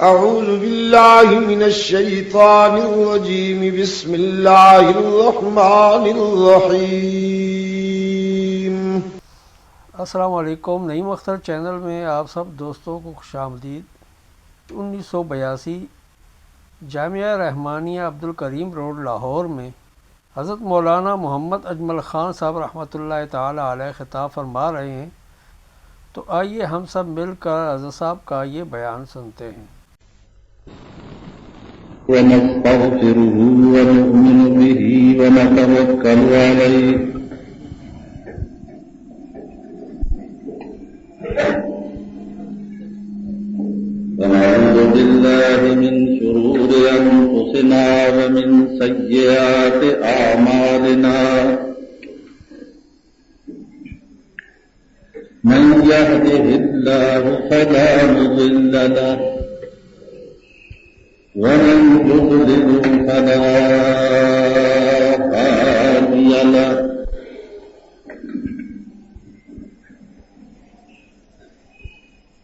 أعوذ بالله من الشيطان الرجيم بسم الله الرحمن الرحيم. السلام علیکم. نعیم اختر چینل میں آپ سب دوستوں کو خوش آمدید. 1982 جامعہ رحمانیہ عبدالکریم روڈ لاہور میں حضرت مولانا محمد اجمل خان صاحب رحمۃ اللہ تعالی علیہ خطاب فرما رہے ہیں، تو آئیے ہم سب مل کر حضرت صاحب کا یہ بیان سنتے ہیں. ونستغفره ونؤمن به ونتوكل عليه ونعوذ بالله من شرور أنفسنا ومن سيئات أعمالنا من يهده الله فلا مضل له ومن يضلل فلا هادي له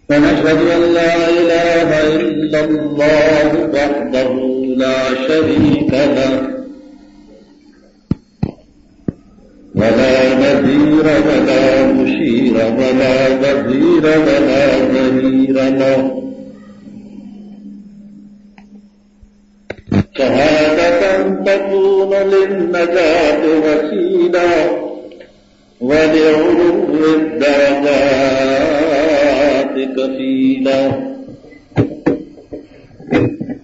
ونشهد أن لا إله إلا الله وحده لا شريك له ولا نذير ولا مشير ولا وزير ولا ظهير له شهادة تكون للنجاة وسيلة ولعلو الدرجات كفيلة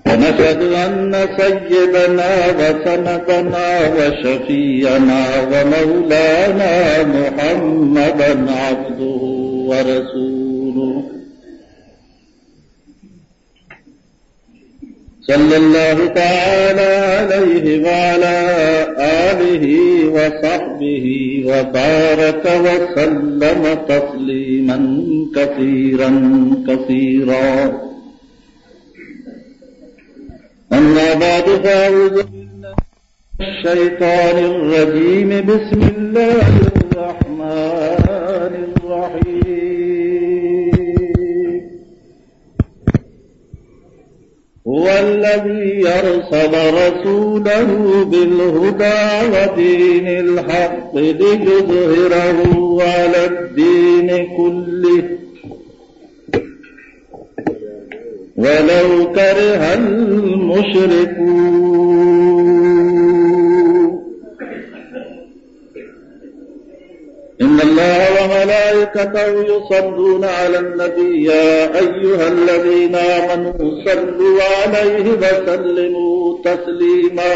ونشهد أن سيدنا وسندنا وشفيعنا ومولانا محمدا عبده ورسوله صلى الله تعالى عليه وعلى آله وصحبه وبارك وسلم تسليما كثيرا كثيرا. أما بعد فأعوذ بالله من الشيطان الرجيم بسم الله الرحمن الرحيم. هو الذي أرسل رسوله بالهدى ودين الحق ليظهره على الدين كله ولو كره المشركون. إن الله وملائكته يصلون على النبي يا أيها الذين آمنوا صلوا عليه وسلموا تسليما.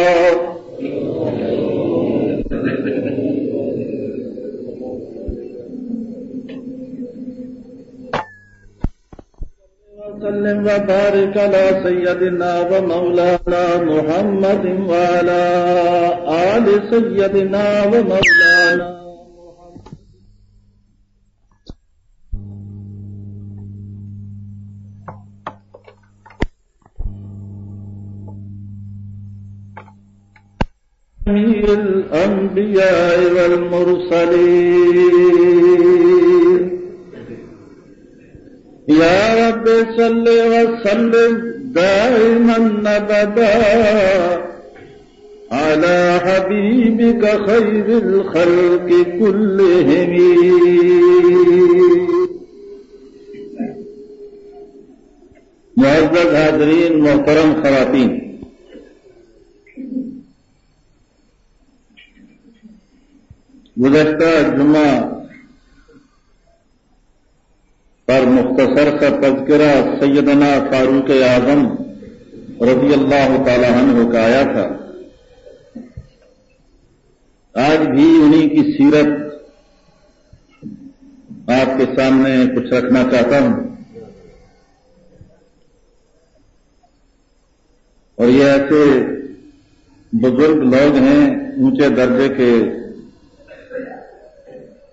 وسلم وبارك على سيدنا ومولانا محمد وعلى آل سيدنا ومولانا جميع الأنبياء والمرسلين. يا رب صل وسلم دائما أبدا على حبيبك خير الخلق كلهم. معزز حاضرین، محترم خواتین، گزشتہ جمعہ پر مختصر سا تذکرہ سیدنا فاروق اعظم رضی اللہ تعالی عنہ کا آیا تھا. آج بھی انہی کی سیرت آپ کے سامنے کچھ رکھنا چاہتا ہوں، اور یہ ایسے بزرگ لوگ ہیں، اونچے درجے کے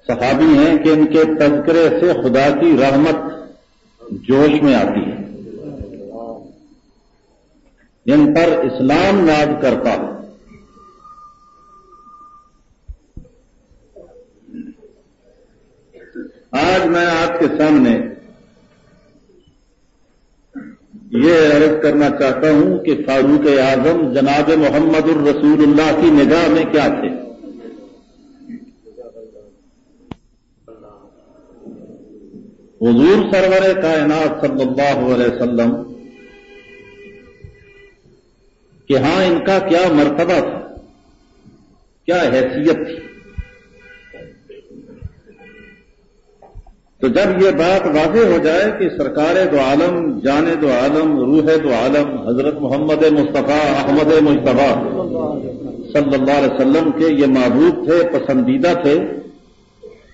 صحابی ہیں کہ ان کے تذکرے سے خدا کی رحمت جوش میں آتی ہے، جن پر اسلام ناز کرتا ہے. آج میں آپ کے سامنے یہ عرض کرنا چاہتا ہوں کہ فاروق اعظم جناب محمد الرسول اللہ کی نگاہ میں کیا تھے؟ حضور سرور کائنات صلی اللہ علیہ وسلم کہ ہاں ان کا کیا مرتبہ تھا، کیا حیثیت تھی. تو جب یہ بات واضح ہو جائے کہ سرکار دو عالم، جان دو عالم، روح دو عالم حضرت محمد مصطفیٰ احمد مجتبیٰ صلی اللہ علیہ وسلم کے یہ محبوب تھے، پسندیدہ تھے،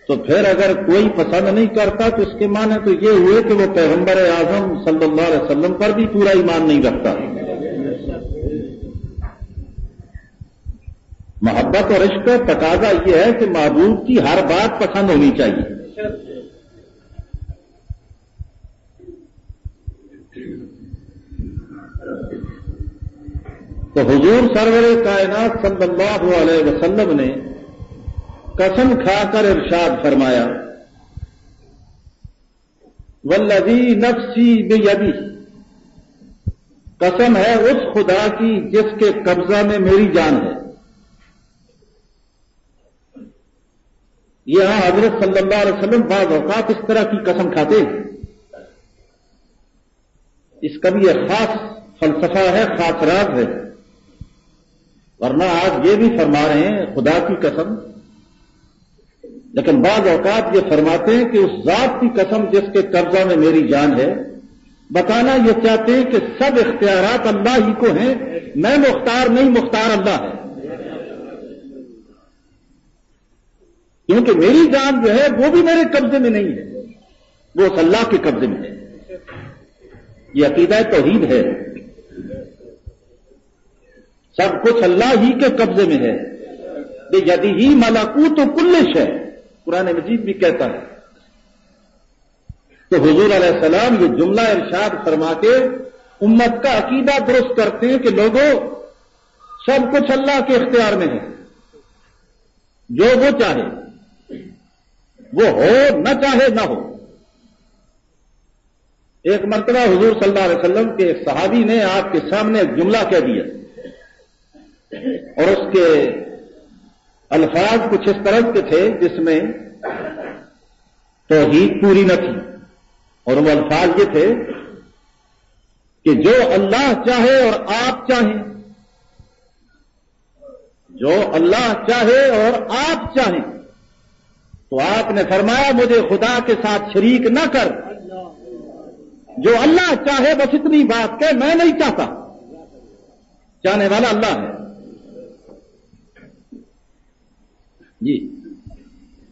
تو پھر اگر کوئی پسند نہیں کرتا تو اس کے معنی تو یہ ہوئے کہ وہ پیغمبر اعظم صلی اللہ علیہ وسلم پر بھی پورا ایمان نہیں رکھتا. محبت اور عشق کا تقاضا یہ ہے کہ محبوب کی ہر بات پسند ہونی چاہیے. تو حضور سرور کائنات صلی اللہ علیہ وسلم نے قسم کھا کر ارشاد فرمایا، والذی نفسی بیدی، قسم ہے اس خدا کی جس کے قبضہ میں میری جان ہے. یہاں حضرت صلی اللہ علیہ وسلم بعض اوقات اس طرح کی قسم کھاتے ہیں. اس کا بھی یہ خاص فلسفہ ہے، خاص راز ہے. ورنہ آپ یہ بھی فرما رہے ہیں خدا کی قسم، لیکن بعض اوقات یہ فرماتے ہیں کہ اس ذات کی قسم جس کے قبضہ میں میری جان ہے. بتانا یہ چاہتے ہیں کہ سب اختیارات اللہ ہی کو ہیں، میں مختار نہیں، مختار اللہ ہے. کیونکہ میری جان جو ہے وہ بھی میرے قبضے میں نہیں ہے، وہ اس اللہ کے قبضے میں ہے. یہ عقیدہ توحید ہے. سب کچھ اللہ ہی کے قبضے میں ہے. بیدہ ملکوت کل شیء، قرآن مجید بھی کہتا ہے. تو حضور علیہ السلام یہ جملہ ارشاد فرما کے امت کا عقیدہ درست کرتے ہیں کہ لوگوں، سب کچھ اللہ کے اختیار میں ہے. جو وہ چاہے وہ ہو، نہ چاہے نہ ہو. ایک مرتبہ حضور صلی اللہ علیہ وسلم کے ایک صحابی نے آپ کے سامنے ایک جملہ کہہ دیا اور اس کے الفاظ کچھ اس طرح کے تھے جس میں توحید پوری نہ تھی. اور وہ الفاظ یہ تھے کہ جو اللہ چاہے اور آپ چاہیں، جو اللہ چاہے اور آپ چاہیں. تو آپ نے فرمایا مجھے خدا کے ساتھ شریک نہ کر. جو اللہ چاہے بس اتنی بات کہ میں نہیں چاہتا، چاہنے والا اللہ ہے. جی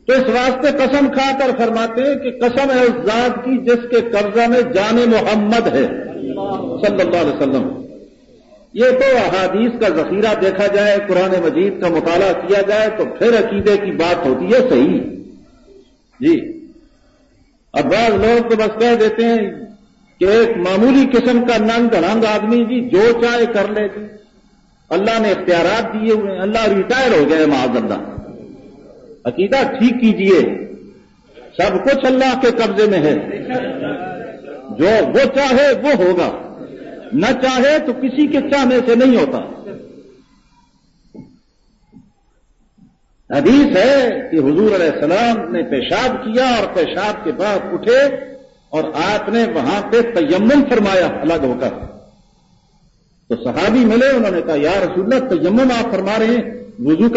تو اس واسطے قسم کھا کر فرماتے ہیں کہ قسم ہے اس ذات کی جس کے قبضہ میں جان محمد ہے صلی اللہ علیہ وسلم. یہ تو احادیث کا ذخیرہ دیکھا جائے، قرآن مجید کا مطالعہ کیا جائے تو پھر عقیدے کی بات ہوتی ہے صحیح. جی اب بعض لوگ تو بس کہہ دیتے ہیں کہ ایک معمولی قسم کا ننگ دھڑنگ آدمی جی جو چاہے کر لے گی، اللہ نے اختیارات دیے ہوئے ہیں، اللہ ریٹائر ہو گئے معاذ اللہ. عقیدہ ٹھیک کیجئے، سب کچھ اللہ کے قبضے میں ہے. جو وہ چاہے وہ ہوگا، نہ چاہے تو کسی کے چاہنے سے نہیں ہوتا. حدیث ہے کہ حضور علیہ السلام نے پیشاب کیا اور پیشاب کے بعد اٹھے اور آپ نے وہاں پہ تیمم فرمایا الگ ہو کر. تو صحابی ملے، انہوں نے کہا یا رسول اللہ تیمم آپ فرما رہے ہیں، وضو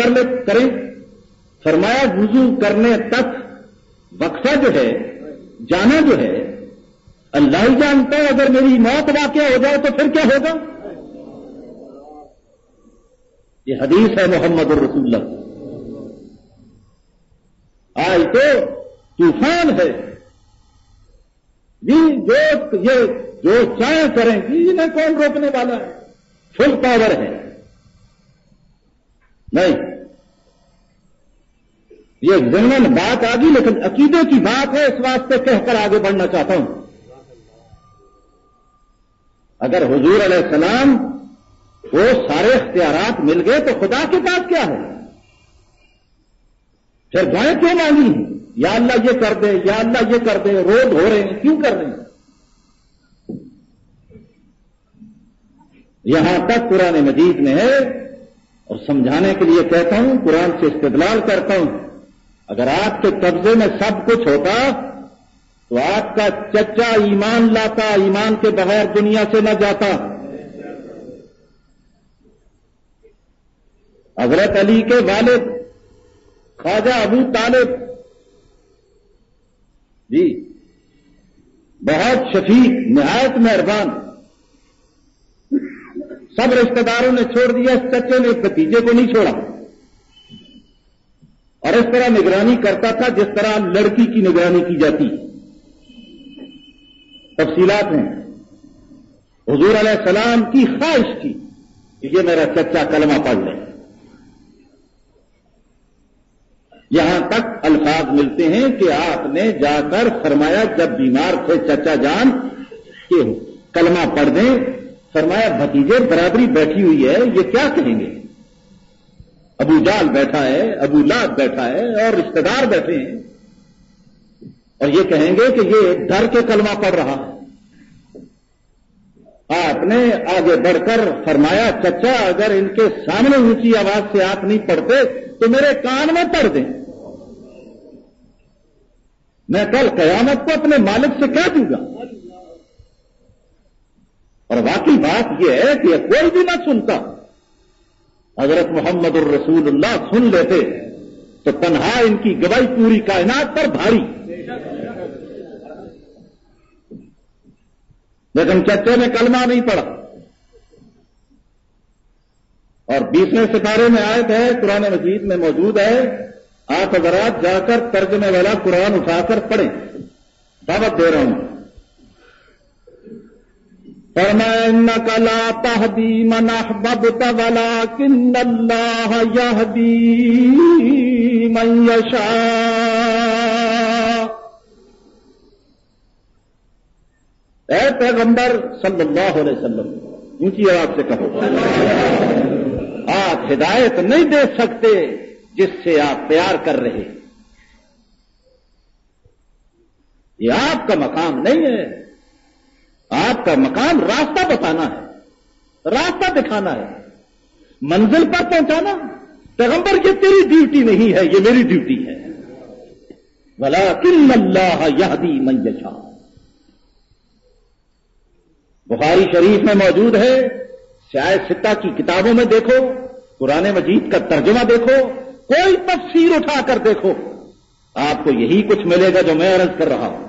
کریں. فرمایا وضو کرنے تک وقفہ جو ہے، جانا جو ہے اللہ ہی جانتا ہے. اگر میری موت واقع ہو جائے تو پھر کیا ہوگا؟ یہ حدیث ہے محمد الرسول اللہ. آج تو طوفان ہے جی، جو چاہے کریں جی، انہیں کون روکنے والا ہے؟ فل پاور ہے. نہیں، یہ ضمن بات آ گئی لیکن عقیدے کی بات ہے، اس واسطے کہہ کر آگے بڑھنا چاہتا ہوں. اگر حضور علیہ السلام کو سارے اختیارات مل گئے تو خدا کے پاس کیا ہے؟ پھر دعائیں کیوں مانگی ہیں؟ یا اللہ یہ کر دے، یا اللہ یہ کر دے. روز ہو رہے ہیں، کیوں کر رہے ہیں؟ یہاں تک قرآن مجید میں ہے، اور سمجھانے کے لیے کہتا ہوں، قرآن سے استدلال کرتا ہوں، اگر آپ کے قبضے میں سب کچھ ہوتا تو آپ کا چچا ایمان لاتا، ایمان کے بغیر دنیا سے نہ جاتا۔ حضرت علی کے والد خواجہ ابو طالب جی بہت شفیق، نہایت مہربان، سب رشتہ داروں نے چھوڑ دیا، اس چچے نے بھتیجے کو نہیں چھوڑا، اور اس طرح نگرانی کرتا تھا جس طرح لڑکی کی نگرانی کی جاتی۔ تفصیلات ہیں۔ حضور علیہ السلام کی خواہش تھی کہ یہ میرا چچا کلمہ پڑھ لے۔ یہاں تک الفاظ ملتے ہیں کہ آپ نے جا کر فرمایا، جب بیمار تھے چچا جان کہ کلمہ پڑھ دیں، فرمایا بھتیجے برادری بیٹھی ہوئی ہے، یہ کیا کہیں گے؟ ابو جال بیٹھا ہے، ابو لہب بیٹھا ہے، اور رشتہ دار بیٹھے ہیں، اور یہ کہیں گے کہ یہ ڈر کے کلمہ پڑھ رہا ہے۔ آپ نے آگے بڑھ کر فرمایا، چچا اگر ان کے سامنے اونچی آواز سے آپ نہیں پڑھتے تو میرے کان میں پڑھ دیں، میں کل قیامت کو اپنے مالک سے کہہ دوں گا۔ اور واقعی بات یہ ہے کہ کوئی بھی نہ سنتا، حضرت محمد الرسول اللہ سن لیتے تو تنہا ان کی گواہی پوری کائنات پر بھاری۔ لیکن چچے نے کلمہ نہیں پڑھا، اور 20ویں سپارے میں آیت ہے، قرآن مجید میں موجود ہے، آپ حضرات جا کر ترجمے والا قرآن اٹھا کر پڑھیں، دعوت دے رہا ہوں۔ فرمایا انک لا تہدی من احببت ولکن اللہ یہدی من یشاء۔ اے پیغمبر صلی اللہ علیہ وسلم، اونچی آواز سے کہو، آپ ہدایت نہیں دے سکتے جس سے آپ پیار کر رہے، یہ آپ کا مقام نہیں ہے۔ آپ کا مقام راستہ بتانا ہے، راستہ دکھانا ہے، منزل پر پہنچانا۔ پیغمبر یہ تیری ڈیوٹی نہیں ہے، یہ میری ڈیوٹی ہے۔ وَلَٰكِنَّ اللَّهَ يَهْدِي مَن يَشَاءُ۔ بخاری شریف میں موجود ہے، سیاہ ستہ کی کتابوں میں دیکھو، قرآن مجید کا ترجمہ دیکھو، کوئی تفسیر اٹھا کر دیکھو، آپ کو یہی کچھ ملے گا جو میں عرض کر رہا ہوں۔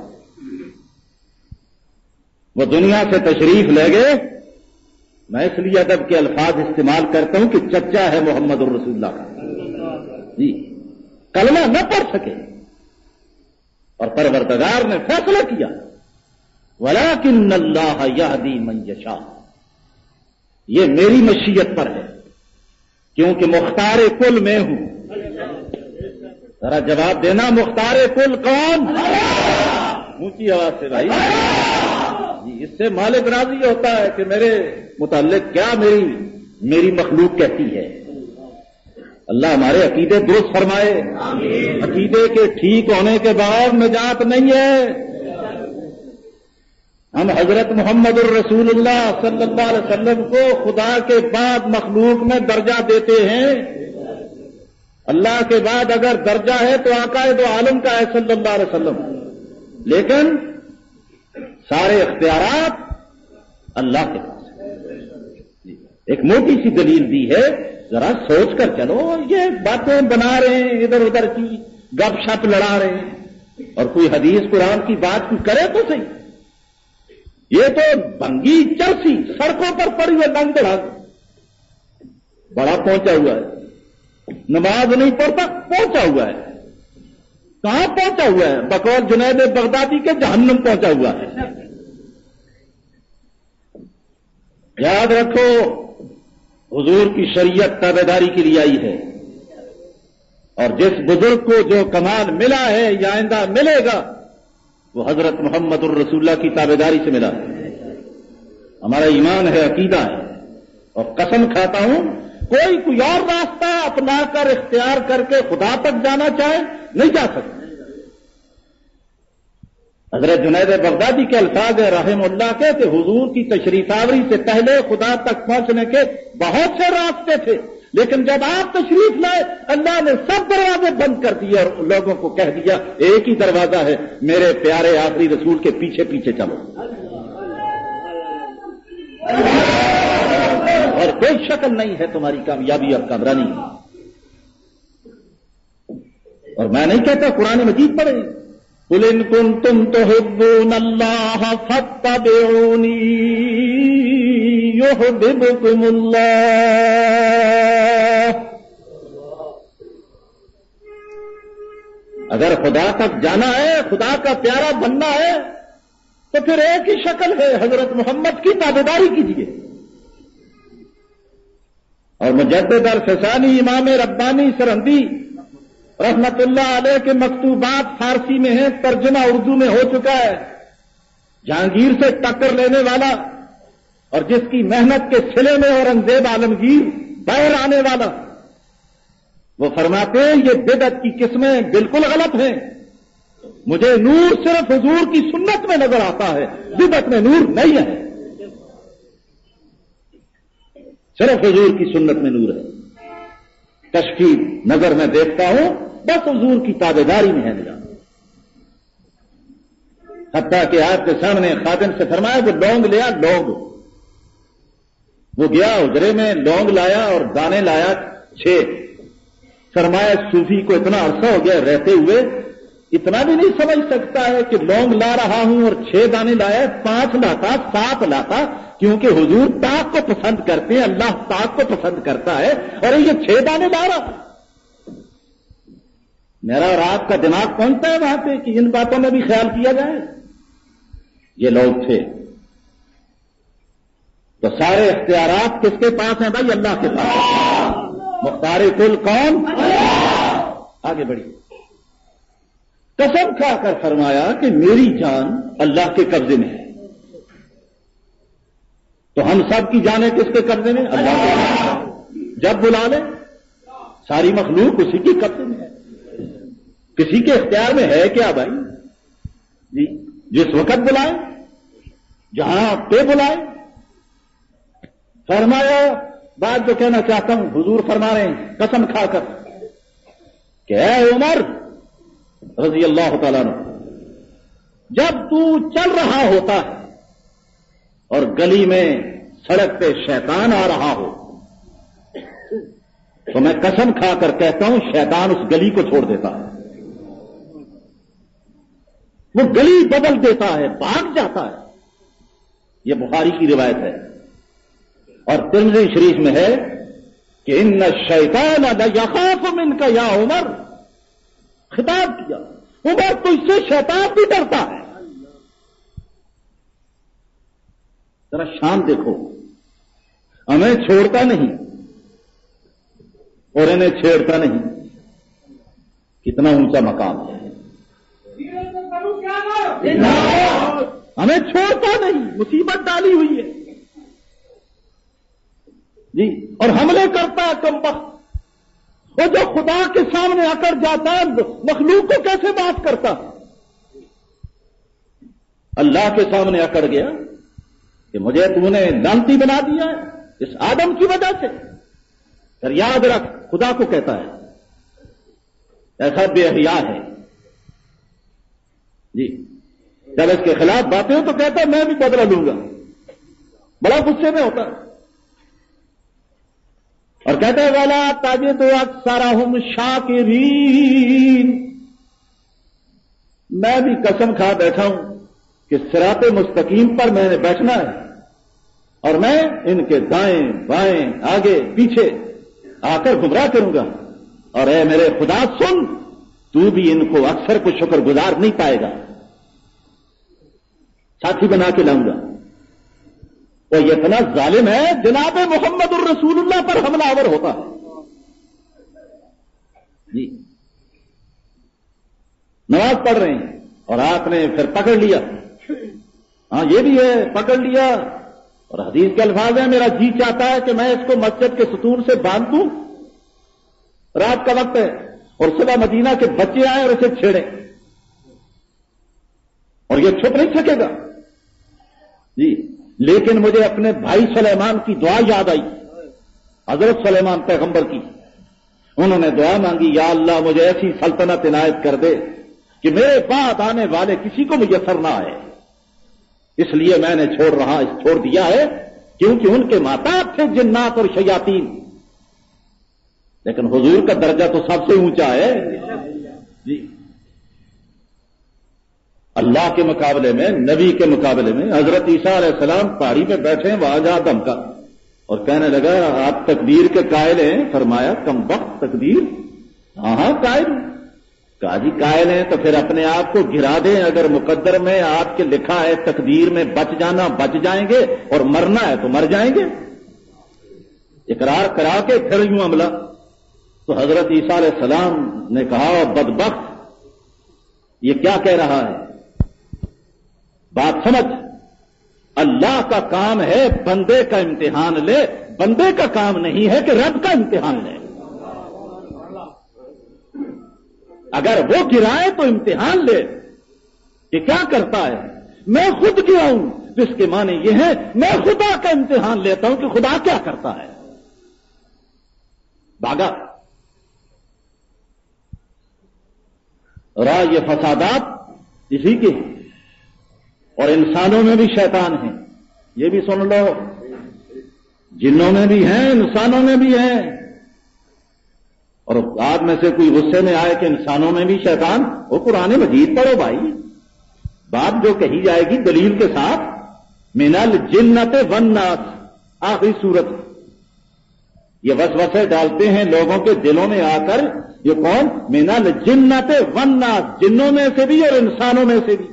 وہ دنیا سے تشریف لے گئے، میں اس لیے ادب کے الفاظ استعمال کرتا ہوں کہ چچا ہے محمد الرسول اللہ کا جی، کلمہ نہ پڑھ سکے، اور پروردگار نے فیصلہ کیا، وَلَٰكِنَّ اللَّهَ يَهْدِي مَن يَشَاءُ، یہ میری مشیت پر ہے، کیونکہ مختار کل میں ہوں۔ ذرا جواب دینا، مختار کل کون؟ اونچی آواز سے بھائی جی، اس سے مالک راضی ہوتا ہے کہ میرے متعلق کیا میری مخلوق کہتی ہے۔ اللہ ہمارے عقیدے درست فرمائے۔ عقیدے کے ٹھیک ہونے کے بعد نجات نہیں ہے۔ ہم حضرت محمد الرسول اللہ صلی اللہ علیہ وسلم کو خدا کے بعد مخلوق میں درجہ دیتے ہیں۔ اللہ کے بعد اگر درجہ ہے تو آقا دو عالم کا ہے صلی اللہ علیہ وسلم، لیکن سارے اختیارات اللہ کے پاس ہیں۔ ایک موٹی سی دلیل دی ہے، ذرا سوچ کر چلو، یہ باتیں بنا رہے ہیں ادھر ادھر کی، گپ شپ لڑا رہے ہیں، اور کوئی حدیث قرآن کی بات کوئی کرے تو صحیح۔ یہ تو بھنگی چرسی سڑکوں پر پڑی ہوئی لنگ چڑھا بڑا پہنچا ہوا ہے، نماز نہیں پڑھتا پہنچا ہوا ہے، کہاں پہنچا ہوا ہے؟ بقول جنید بغدادی کے جہنم پہنچا ہوا ہے۔ یاد رکھو، حضور کی شریعت تابعداری کے لیے آئی ہے، اور جس بزرگ کو جو کمال ملا ہے یا آئندہ ملے گا وہ حضرت محمد الرسول اللہ کی تابعداری سے ملا ہے۔ ہمارا ایمان ہے، عقیدہ ہے، اور قسم کھاتا ہوں کوئی اور راستہ اپنا کر اختیار کر کے خدا تک جانا چاہے نہیں جا سکتا۔ حضرت جنید بغدادی کے الفاظ رحم اللہ کے کہ حضور کی تشریف آوری سے پہلے خدا تک پہنچنے کے بہت سے راستے تھے، لیکن جب آپ تشریف لائے اللہ نے سب دروازے بند کر دیے اور لوگوں کو کہہ دیا ایک ہی دروازہ ہے، میرے پیارے آخری رسول کے پیچھے پیچھے چلو، اور کوئی شکل نہیں ہے تمہاری کامیابی اور کامرانی۔ اور میں نہیں کہتا قرآن مجید پڑھے، قل ان کنتم تحبون اللہ فاتبعونی یحببکم اللہ۔ اگر خدا تک جانا ہے، خدا کا پیارا بننا ہے، تو پھر ایک ہی شکل ہے، حضرت محمد کی تابعداری کیجیے۔ اور مجدد الفسانی امام ربانی سرہندی رحمت اللہ علیہ کے مکتوبات فارسی میں ہیں، ترجمہ اردو میں ہو چکا ہے۔ جہانگیر سے ٹکر لینے والا اور جس کی محنت کے سلے میں اورنگزیب عالمگیر باہر آنے والا، وہ فرماتے ہیں یہ بدعت کی قسمیں بالکل غلط ہیں، مجھے نور صرف حضور کی سنت میں نظر آتا ہے، بدعت میں نور نہیں ہے، صرف حضور کی سنت میں نور ہے۔ کشفی نظر میں دیکھتا ہوں، بس حضور کی تابعداری میں ہے نظام۔ حتیٰ کہ آپ کے سامنے خادم سے فرمایا وہ لونگ لیا، لونگ، وہ گیا حجرے میں لونگ لایا اور دانے لایا 6۔ فرمایا صوفی کو اتنا عرصہ ہو گیا رہتے ہوئے اتنا بھی نہیں سمجھ سکتا ہے کہ لونگ لا رہا ہوں اور 6 دانے لایا، 5 لاتا 7 لاتا، کیونکہ حضور طاق کو پسند کرتے ہیں، اللہ طاق کو پسند کرتا ہے، اور یہ 6 دانے لا رہا۔ میرا اور آپ کا دماغ پہنچتا ہے وہاں پہ کہ ان باتوں میں بھی خیال کیا جائے؟ یہ لوگ تھے۔ تو سارے اختیارات کس کے پاس ہیں بھائی؟ اللہ کے پاس۔ مختار کل کون؟ آگے بڑھیے۔ قسم کھا کر فرمایا کہ میری جان اللہ کے قبضے میں ہے۔ تو ہم سب کی جانیں کس کے قبضے میں؟ اللہ کے۔ جب بلا لیں ساری مخلوق اسی کی قبضے میں ہے، کسی کے اختیار میں ہے کیا بھائی؟ جی جس وقت بلائیں، جہاں پہ بلائیں۔ فرمایا بات جو کہنا چاہتا ہوں، حضور فرما رہے ہیں قسم کھا کر کہ اے عمر رضی اللہ تعالیٰ عنہ، جب تو چل رہا ہوتا ہے اور گلی میں سڑک پہ شیطان آ رہا ہو، تو میں قسم کھا کر کہتا ہوں شیطان اس گلی کو چھوڑ دیتا ہے، وہ گلی بدل دیتا ہے، بھاگ جاتا ہے۔ یہ بخاری کی روایت ہے، اور ترمذی شریف میں ہے کہ ان الشیطان لیخاف منک یا عمر۔ خطاب کیا، عمر تو اس سے شیطان بھی ڈرتا ہے۔ ذرا شان دیکھو، ہمیں چھوڑتا نہیں اور انہیں چھیڑتا نہیں، کتنا اونچا مقام ہے۔ ہمیں چھوڑتا نہیں، مصیبت ڈالی ہوئی ہے جی، اور حملے کرتا ہے کمبخت۔ وہ جو خدا کے سامنے اکڑ جاتا ہے مخلوق کو کیسے معاف کرتا؟ اللہ کے سامنے اکڑ گیا کہ مجھے تو نے لعنتی بنا دیا ہے اس آدم کی وجہ سے۔ پھر یاد رکھ خدا کو کہتا ہے ایسا بے حیا ہے جی، جب اس کے خلاف باتیں ہو تو کہتا ہے میں بھی بدلہ لوں گا، بڑا غصے میں ہوتا ہے، اور کہتا ہے والا تاجد اکثرہم شاکرین۔ میں بھی قسم کھا بیٹھا ہوں کہ صراط مستقیم پر میں نے بیٹھنا ہے، اور میں ان کے دائیں بائیں آگے پیچھے آ کر گمراہ کروں گا، اور اے میرے خدا سن، تو بھی ان کو اکثر کو شکر گزار نہیں پائے گا، ساتھی بنا کے لاؤں گا۔ وہ یہ اتنا ظالم ہے جناب محمد الرسول اللہ پر حملہ آور ہوتا ہے جی۔ نماز پڑھ رہے ہیں اور آپ نے پھر پکڑ لیا، ہاں یہ بھی ہے پکڑ لیا، اور حدیث کے الفاظ ہیں میرا جی چاہتا ہے کہ میں اس کو مسجد کے ستون سے باندھ دوں، رات کا وقت ہے اور صبح مدینہ کے بچے آئے اور اسے چھیڑیں۔ اور یہ چھپ نہیں سکے گا جی. لیکن مجھے اپنے بھائی سلیمان کی دعا یاد آئی، حضرت سلیمان پیغمبر کی. انہوں نے دعا مانگی، یا اللہ مجھے ایسی سلطنت عنایت کر دے کہ میرے بعد آنے والے کسی کو میسر نہ آئے. اس لیے میں نے چھوڑ دیا ہے، کیونکہ ان کے ماتا تھے جنات اور شیاطین، لیکن حضور کا درجہ تو سب سے اونچا ہے جی. اللہ کے مقابلے میں، نبی کے مقابلے میں حضرت عیسیٰ علیہ السلام پہاڑی پہ بیٹھے ہیں، وہاں جا دمکا اور کہنے لگا آپ تقدیر کے قائل ہیں؟ فرمایا کم وقت تقدیر، ہاں قائل. کہا جی قائل ہیں تو پھر اپنے آپ کو گرا دیں. اگر مقدر میں آپ کے لکھا ہے تقدیر میں بچ جانا بچ جائیں گے، اور مرنا ہے تو مر جائیں گے. اقرار کرا کے پھر یوں عملہ. تو حضرت عیسیٰ علیہ السلام نے کہا بدبخت یہ کیا کہہ رہا ہے، بات سمجھ. اللہ کا کام ہے بندے کا امتحان لے، بندے کا کام نہیں ہے کہ رب کا امتحان لے. اگر وہ گرائے تو امتحان لے کہ کیا کرتا ہے. میں خود گراؤں جس کے معنی یہ ہے میں خدا کا امتحان لیتا ہوں کہ خدا کیا کرتا ہے. بھاگا. رہا یہ فسادات اسی کے ہیں، اور انسانوں میں بھی شیطان ہیں. یہ بھی سن لو، جنوں میں بھی ہیں انسانوں میں بھی ہیں. اور بعد میں سے کوئی غصے میں آئے کہ انسانوں میں بھی شیطان، وہ قرآن مجید پڑھو بھائی. بات جو کہی جائے گی دلیل کے ساتھ، من الجنۃ والناس آخری سورت. یہ وسوسے ڈالتے ہیں لوگوں کے دلوں میں آ کر. یہ کون؟ من الجنۃ والناس، جنوں میں سے بھی اور انسانوں میں سے بھی.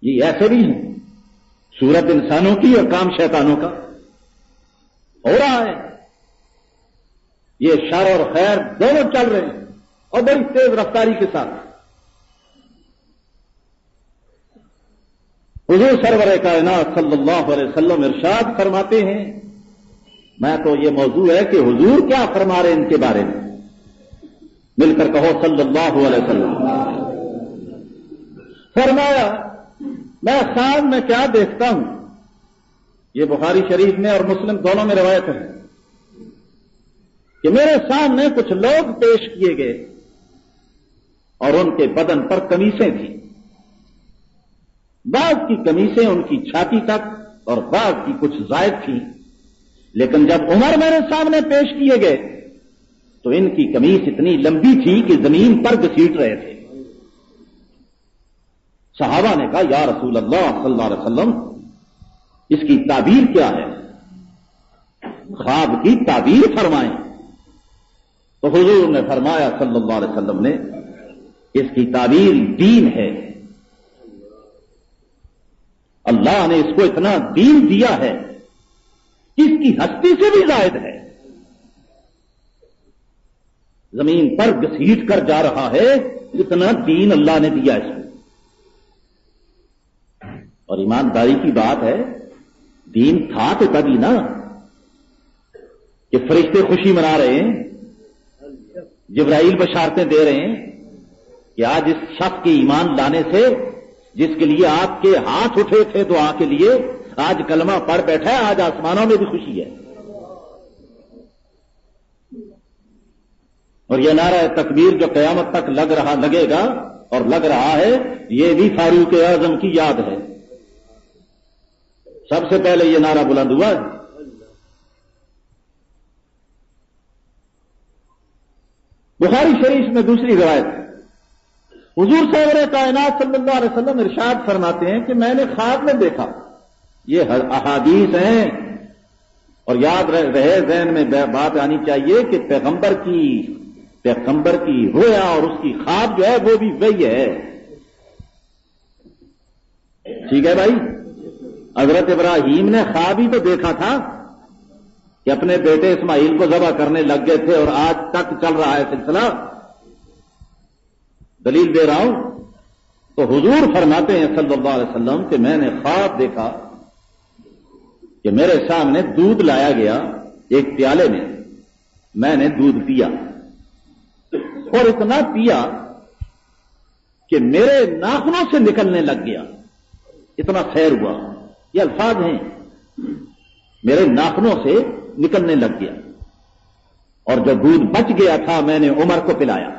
یہ ایسے بھی ہیں. سورت انسانوں کی اور کام شیطانوں کا ہو رہا ہے. یہ شر اور خیر دونوں چل رہے ہیں اور بڑی تیز رفتاری کے ساتھ. حضور سرور کائنات صلی اللہ علیہ وسلم ارشاد فرماتے ہیں، میں تو یہ موضوع ہے کہ حضور کیا فرما رہے ہیں ان کے بارے میں. مل کر کہو صلی اللہ علیہ وسلم. فرمایا میں خواب میں کیا دیکھتا ہوں. یہ بخاری شریف میں اور مسلم دونوں میں روایت ہے کہ میرے سامنے کچھ لوگ پیش کیے گئے اور ان کے بدن پر قمیصیں تھیں. بعض کی قمیصیں ان کی چھاتی تک اور بعض کی کچھ زائد تھیں. لیکن جب عمر میرے سامنے پیش کیے گئے تو ان کی قمیص اتنی لمبی تھی کہ زمین پر گھسیٹ رہے تھے. صحابہ نے کہا یا رسول اللہ صلی اللہ علیہ وسلم اس کی تعبیر کیا ہے، خواب کی تعبیر فرمائیں. تو حضور نے فرمایا صلی اللہ علیہ وسلم نے اس کی تعبیر دین ہے. اللہ نے اس کو اتنا دین دیا ہے کہ اس کی ہستی سے بھی زائد ہے. زمین پر گھسیٹ کر جا رہا ہے، اتنا دین اللہ نے دیا اس کو. اور ایمانداری کی بات ہے، دین تھا تو تبھی نا کہ فرشتے خوشی منا رہے ہیں، جبرائیل بشارتیں دے رہے ہیں کہ آج اس شخص کے ایمان لانے سے جس کے لیے آپ کے ہاتھ اٹھے تھے دعا کے لیے، آج کلمہ پڑھ بیٹھا ہے، آج آسمانوں میں بھی خوشی ہے. اور یہ نعرہ تکبیر جو قیامت تک لگے گا اور لگ رہا ہے، یہ بھی فاروق اعظم کی یاد ہے. سب سے پہلے یہ نعرہ بلند ہوا ہے. بخاری شریف میں دوسری روایت ہے، حضور سرور کائنات صلی اللہ علیہ وسلم ارشاد فرماتے ہیں کہ میں نے خواب میں دیکھا. یہ احادیث ہیں اور یاد رہے ذہن میں بات آنی چاہیے کہ پیغمبر کی رویا اور اس کی خواب جو ہے وہ بھی وہی ہے. ٹھیک ہے بھائی. حضرت ابراہیم نے خواب ہی تو دیکھا تھا کہ اپنے بیٹے اسماعیل کو ذبح کرنے لگ گئے تھے اور آج تک چل رہا ہے سلسلہ. دلیل دے رہا ہوں. تو حضور فرماتے ہیں صلی اللہ علیہ وسلم کہ میں نے خواب دیکھا کہ میرے سامنے دودھ لایا گیا ایک پیالے میں نے دودھ پیا اور اتنا پیا کہ میرے ناخنوں سے نکلنے لگ گیا، اتنا خیر ہوا. یہ الفاظ ہیں، میرے ناخنوں سے نکلنے لگ گیا، اور جو دودھ بچ گیا تھا میں نے عمر کو پلایا.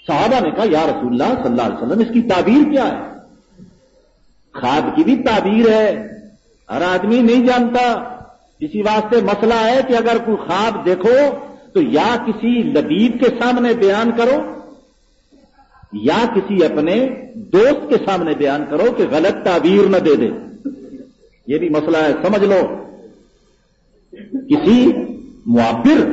صحابہ نے کہا یا رسول اللہ صلی اللہ علیہ وسلم اس کی تعبیر کیا ہے؟ خواب کی بھی تعبیر ہے، ہر آدمی نہیں جانتا. اسی واسطے مسئلہ ہے کہ اگر کوئی خواب دیکھو تو یا کسی لبیب کے سامنے بیان کرو یا کسی اپنے دوست کے سامنے بیان کرو کہ غلط تعبیر نہ دے دے. یہ بھی مسئلہ ہے، سمجھ لو. کسی معبر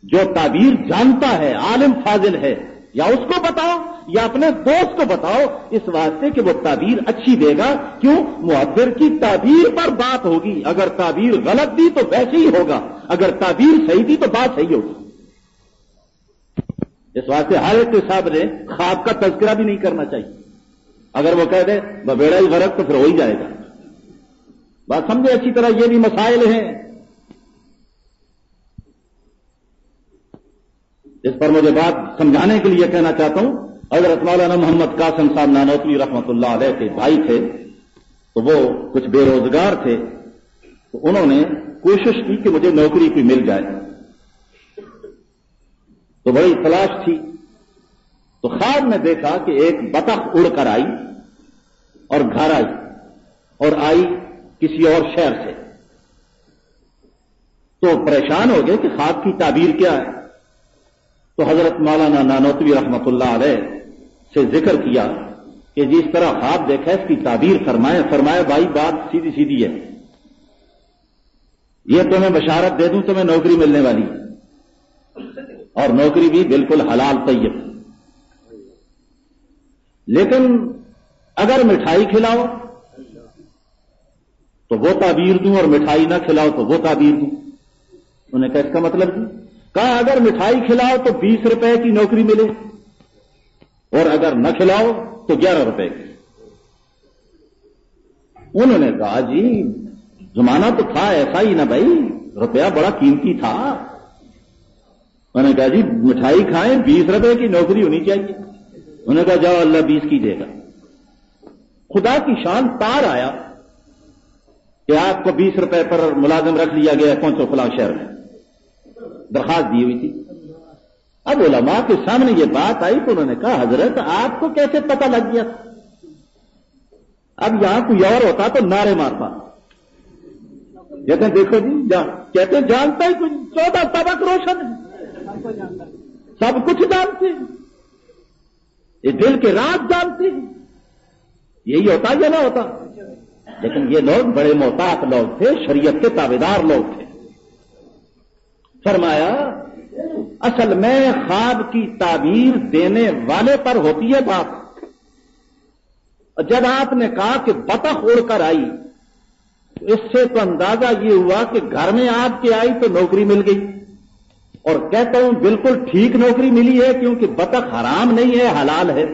جو تعبیر جانتا ہے، عالم فاضل ہے، یا اس کو بتاؤ یا اپنے دوست کو بتاؤ، اس واسطے کہ وہ تعبیر اچھی دے گا. کیوں؟ معبر کی تعبیر پر بات ہوگی. اگر تعبیر غلط دی تو ویسے ہی ہوگا، اگر تعبیر صحیح دی تو بات صحیح ہوگی. اس واسطے ہر ایک کے سامنے خواب کا تذکرہ بھی نہیں کرنا چاہیے. اگر وہ کہہ دے بیڑا ہی غرق تو پھر ہو ہی جائے گا. بات سمجھے اچھی طرح، یہ بھی مسائل ہیں. اس پر مجھے بات سمجھانے کے لیے کہنا چاہتا ہوں. حضرت مولانا محمد قاسم صاحب نانوتوی رحمۃ اللہ علیہ کے بھائی تھے، تو وہ کچھ بے روزگار تھے، تو انہوں نے کوشش کی کہ مجھے نوکری کوئی مل جائے. تو بڑی تلاش تھی، تو خواب میں دیکھا کہ ایک بطخ اڑ کر آئی اور گھر آئی، اور آئی کسی اور شہر سے. تو پریشان ہو گئے کہ خواب کی تعبیر کیا ہے. تو حضرت مولانا نانوتوی رحمۃ اللہ علیہ سے ذکر کیا کہ جس طرح خواب دیکھا اس کی تعبیر فرمائے. فرمایا بھائی بات سیدھی سیدھی ہے، یہ تمہیں بشارت دے دوں تمہیں نوکری ملنے والی ہے، اور نوکری بھی بالکل حلال طیب. لیکن اگر مٹھائی کھلاؤ تو وہ تعبیر دوں، اور مٹھائی نہ کھلاؤ تو وہ تعبیر دوں. انہوں نے کہا اس کا مطلب نہیں. کہا اگر مٹھائی کھلاؤ تو 20 روپے کی نوکری ملے، اور اگر نہ کھلاؤ تو 11 روپے کی. انہوں نے کہا جی زمانہ تو تھا ایسا ہی نا بھائی، روپیہ بڑا قیمتی تھا. انہوں نے کہا جی مٹھائی کھائیں 20 روپے کی نوکری ہونی چاہیے. انہوں نے کہا جاؤ اللہ 20 کی دے گا. خدا کی شان تار آیا کہ آپ کو 20 روپے پر ملازم رکھ لیا گیا، پہنچو فلاں شہر میں. درخواست دی ہوئی تھی. اب علماء کے سامنے یہ بات آئی تو انہوں نے کہا حضرت آپ کو کیسے پتہ لگ گیا؟ اب یہاں کوئی اور ہوتا تو نعرے مارتا. کہتے ہیں دیکھو جی کہتے ہیں جانتا ہی کچھ 14 سبق روشن ہے، سب کچھ جانتے ہیں، یہ دل کے راز جانتے ہیں. یہی ہوتا یا نہ ہوتا؟ لیکن یہ لوگ بڑے محتاط لوگ تھے، شریعت کے تابعدار لوگ تھے. فرمایا اصل میں خواب کی تعبیر دینے والے پر ہوتی ہے بات. جب آپ نے کہا کہ بطخ اڑ کر آئی، اس سے تو اندازہ یہ ہوا کہ گھر میں آپ کے آئی تو نوکری مل گئی. اور کہتا ہوں بالکل ٹھیک نوکری ملی ہے، کیونکہ بطخ حرام نہیں ہے، حلال ہے.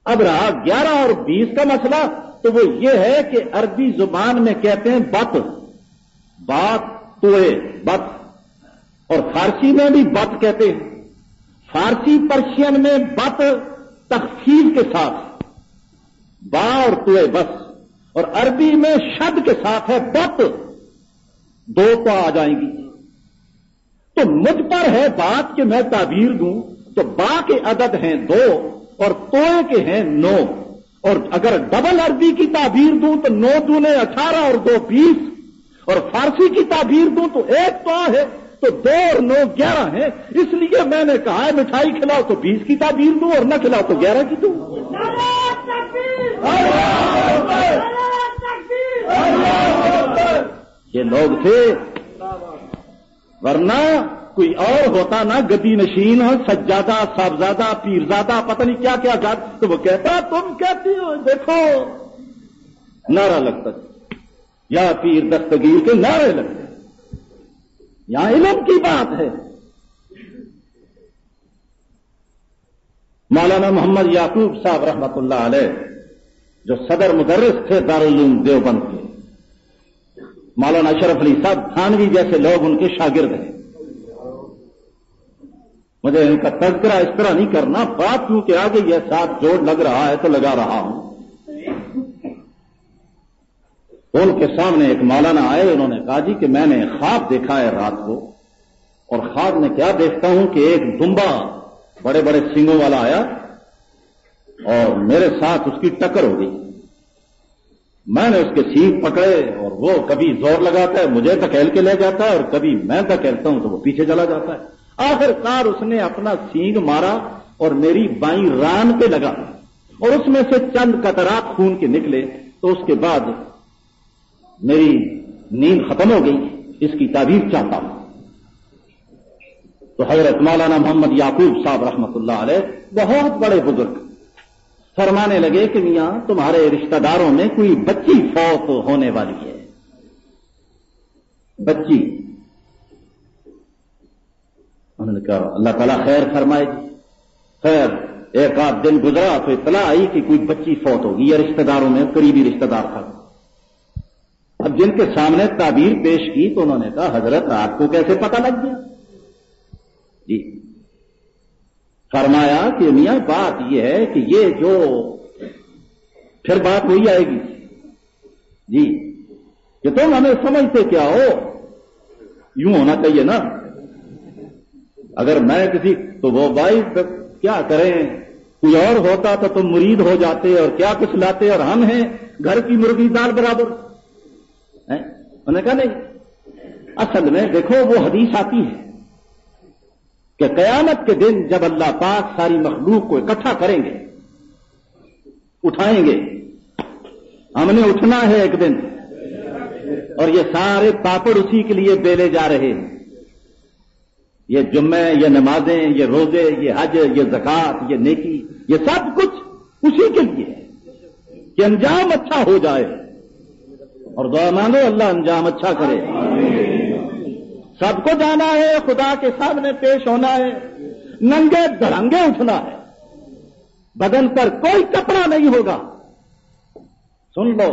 اب رہا 11 اور 20 کا مسئلہ، تو وہ یہ ہے کہ عربی زبان میں کہتے ہیں بط، بات توئے بط، اور فارسی میں بھی بط کہتے ہیں. فارسی پرشین میں بط تخفیف کے ساتھ با اور توئے بس، اور عربی میں شد کے ساتھ ہے بط، 2 تو آ جائیں گی. تو مجھ پر ہے بات کہ میں تعبیر دوں تو با کے عدد ہیں 2 اور توئے کے ہیں 9، اور اگر ڈبل عربی کی تعبیر دوں تو 9 دونے 18 اور 2 20، اور فارسی کی تعبیر دوں تو 1 تو ہے تو 2 اور 9 11 ہیں. اس لیے میں نے کہا ہے مٹھائی کھلاؤ تو 20 کی تعبیر دوں، اور نہ کھلاؤ تو 11 کی دوں. یہ لوگ تھے، ورنہ کوئی اور ہوتا نا، گدی نشین سجادہ صاحبزادہ پیرزادہ پتہ نہیں کیا کیا جات، تو وہ کہتا تم کہتی ہو دیکھو نعرہ لگتا یا پیر دستگیر کے نعرے لگتے. یہاں علم کی بات ہے. مولانا محمد یعقوب صاحب رحمۃ اللہ علیہ جو صدر مدرس تھے دارالعلوم دیوبند کے، مولانا اشرف علی صاحب تھانوی جیسے لوگ ان کے شاگرد ہیں. مجھے ان کا تذکرہ اس طرح نہیں کرنا، بات کیونکہ آگے یہ ساتھ جوڑ لگ رہا ہے تو لگا رہا ہوں۔ تو ان کے سامنے ایک مولانا آئے، انہوں نے کہا جی کہ میں نے خواب دیکھا ہے رات کو، اور خواب میں کیا دیکھتا ہوں کہ ایک دمبا بڑے بڑے سینگوں والا آیا اور میرے ساتھ اس کی ٹکر ہو گئی۔ میں نے اس کے سینگ پکڑے اور وہ کبھی زور لگاتا ہے مجھے دھکیل کے لے جاتا ہے، اور کبھی میں دھکیلتا ہوں تو وہ پیچھے چلا جاتا ہے۔ آخر کار اس نے اپنا سینگ مارا اور میری بائیں ران پہ لگا، اور اس میں سے چند قطرات خون کے نکلے۔ تو اس کے بعد میری نیند ختم ہو گئی۔ اس کی تعبیر چاہتا ہوں۔ تو حضرت مولانا محمد یعقوب صاحب رحمۃ اللہ علیہ بہت بڑے بزرگ فرمانے لگے کہ میاں تمہارے رشتہ داروں میں کوئی بچی فوت ہونے والی ہے، بچی۔ انہوں نے کہا اللہ تعالیٰ خیر فرمائے جی۔ خیر ایک آدھ دن گزرا تو اطلاع آئی کہ کوئی بچی فوت ہوگی، یا رشتہ داروں میں قریبی رشتہ دار تھا۔ اب جن کے سامنے تعبیر پیش کی تو انہوں نے کہا حضرت آپ کو کیسے پتہ لگ گیا؟ جی فرمایا کہ میاں بات یہ ہے کہ یہ جو پھر بات وہی آئے گی جی کہ تم ہمیں سمجھتے کیا ہو، یوں ہونا چاہیے نا۔ اگر میں کسی تو وہ بھائی کیا کریں، کوئی اور ہوتا تو تم مرید ہو جاتے اور کیا کچھ لاتے، اور ہم ہیں گھر کی مرغی دال برابر۔ انہوں نے کہا نہیں، اصل میں دیکھو وہ حدیث آتی ہے کہ قیامت کے دن جب اللہ پاک ساری مخلوق کو اکٹھا کریں گے، اٹھائیں گے، ہم نے اٹھنا ہے ایک دن، اور یہ سارے پاپڑ اسی کے لیے بیلے جا رہے ہیں، یہ جمعے، یہ نمازیں، یہ روزے، یہ حج، یہ زکوٰۃ، یہ نیکی، یہ سب کچھ اسی کے لیے ہے کہ انجام اچھا ہو جائے، اور دعا مانگو اللہ انجام اچھا کرے۔ سب کو جانا ہے، خدا کے سامنے پیش ہونا ہے، ننگے دھڑنگے اٹھنا ہے، بدن پر کوئی کپڑا نہیں ہوگا۔ سن لو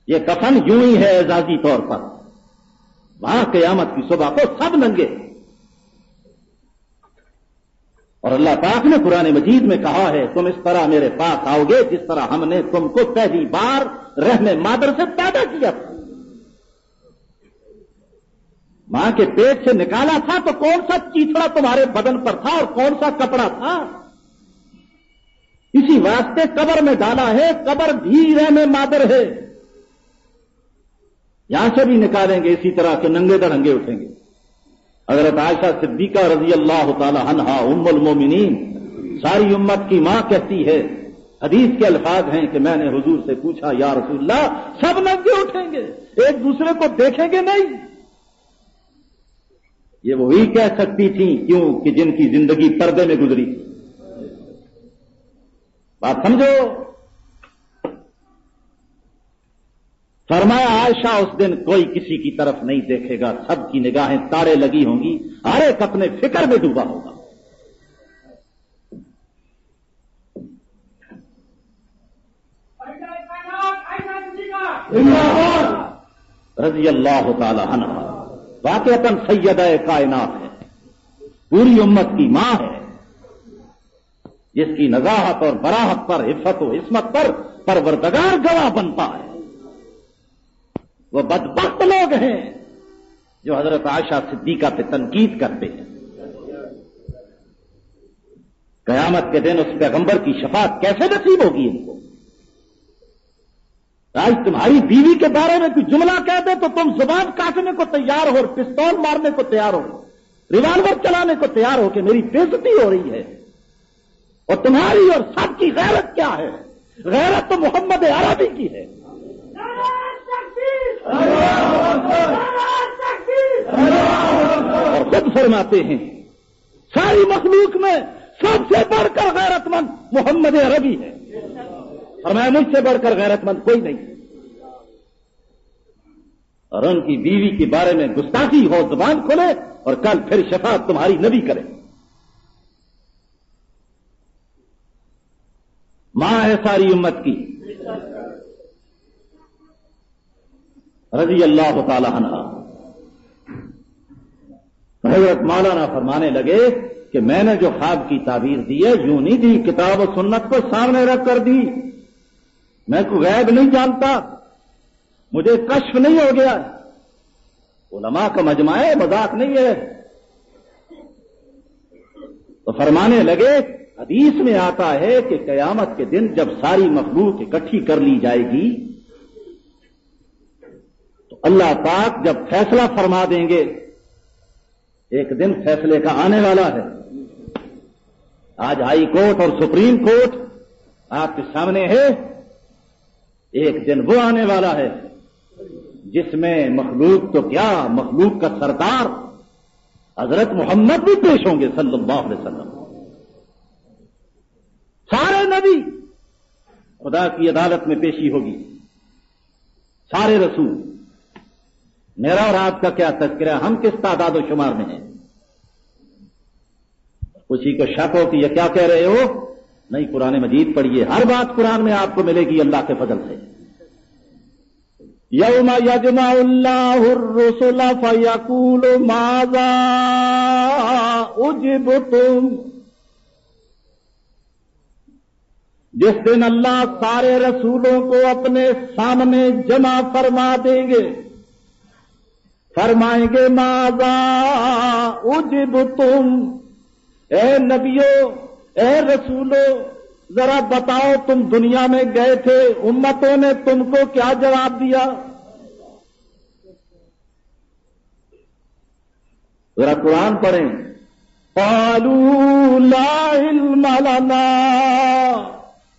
یہ کفن یوں ہی ہے اعزازی طور پر، وہاں قیامت کی صبح کو سب ننگے۔ اور اللہ پاک نے قرآن مجید میں کہا ہے تم اس طرح میرے پاس آؤ گے جس طرح ہم نے تم کو پہلی بار رحم مادر سے پیدا کیا تھا، ماں کے پیٹ سے نکالا تھا تو کون سا چیتڑا تمہارے بدن پر تھا اور کون سا کپڑا تھا؟ اسی واسطے قبر میں ڈالا ہے، قبر بھی رحم مادر ہے، یہاں سے بھی نکالیں گے اسی طرح کے ننگے دھڑنگے اٹھیں گے۔ حضرت عائشہ صدیقہ رضی اللہ تعالی عنہا ام المومنین ساری امت کی ماں کہتی ہے، حدیث کے الفاظ ہیں کہ میں نے حضور سے پوچھا یا رسول اللہ سب ننگے اٹھیں گے، ایک دوسرے کو دیکھیں گے نہیں؟ یہ وہی کہہ سکتی تھیں کیوں کہ جن کی زندگی پردے میں گزری تھی۔ بات سمجھو۔ فرمایا عائشہ اس دن کوئی کسی کی طرف نہیں دیکھے گا، سب کی نگاہیں تاڑے لگی ہوں گی، ہر ایک اپنے فکر میں ڈوبا ہوگا۔ رضی اللہ تعالی عنہ واقعتاً سیدہ کائنات ہے، پوری امت کی ماں ہے، جس کی نزاہت اور براہت پر، عفت و عصمت پر پروردگار گواہ بنتا ہے۔ وہ بدبخت لوگ ہیں جو حضرت عائشہ صدیقہ پہ تنقید کرتے ہیں۔ قیامت کے دن اس پیغمبر کی شفاعت کیسے نصیب ہوگی ان کو؟ آج تمہاری بیوی کے بارے میں کوئی جملہ کہہ دے تو تم زبان کاٹنے کو تیار ہو، پستول مارنے کو تیار ہو، ریوالور چلانے کو تیار ہو کہ میری بے عزتی ہو رہی ہے۔ اور تمہاری اور سب کی غیرت کیا ہے؟ غیرت تو محمد عربی کی ہے۔ اور خود فرماتے ہیں ساری مخلوق میں سب سے بڑھ کر غیرت مند محمد عربی ہے، فرمایا مجھ سے بڑھ کر غیرت مند کوئی نہیں۔ اور ان کی بیوی کے بارے میں گستاخی ہو، زبان کھولے اور کل پھر شفاعت تمہاری نبی کرے۔ ماں ہے ساری امت کی، رضی اللہ تعالی عنہ۔ حضرت مولانا فرمانے لگے کہ میں نے جو خواب کی تعبیر دی ہے یوں نہیں دی، کتاب و سنت کو سامنے رکھ کر دی. میں کوئی غیب نہیں جانتا، مجھے کشف نہیں ہو گیا. علماء کا مجمع ہے، مذاق نہیں ہے. تو فرمانے لگے حدیث میں آتا ہے کہ قیامت کے دن جب ساری مخلوق اکٹھی کر لی جائے گی تو اللہ پاک جب فیصلہ فرما دیں گے، ایک دن فیصلے کا آنے والا ہے. آج ہائی کورٹ اور سپریم کورٹ آپ کے سامنے ہے، ایک دن وہ آنے والا ہے جس میں مخلوق تو کیا، مخلوق کا سردار حضرت محمد بھی پیش ہوں گے صلی اللہ علیہ وسلم. سارے نبی خدا کی عدالت میں پیشی ہوگی، سارے رسول. میرا اور آپ کا کیا تذکرہ، ہم کس تعداد و شمار میں ہیں؟ اسی کو شک ہو کہ یہ کیا کہہ رہے ہو؟ نہیں، قرآن مجید پڑھیے، ہر بات قرآن میں آپ کو ملے گی اللہ کے فضل سے. یوم یجمع اللہ الرسل فیقول ماذا اجبتم، جس دن اللہ سارے رسولوں کو اپنے سامنے جمع فرما دیں گے، فرمائیں گے ماذا اجبتم، اے نبیو، اے رسولو، ذرا بتاؤ تم دنیا میں گئے تھے، امتوں نے تم کو کیا جواب دیا؟ ذرا قرآن پڑھیں. قالوا لا علم لنا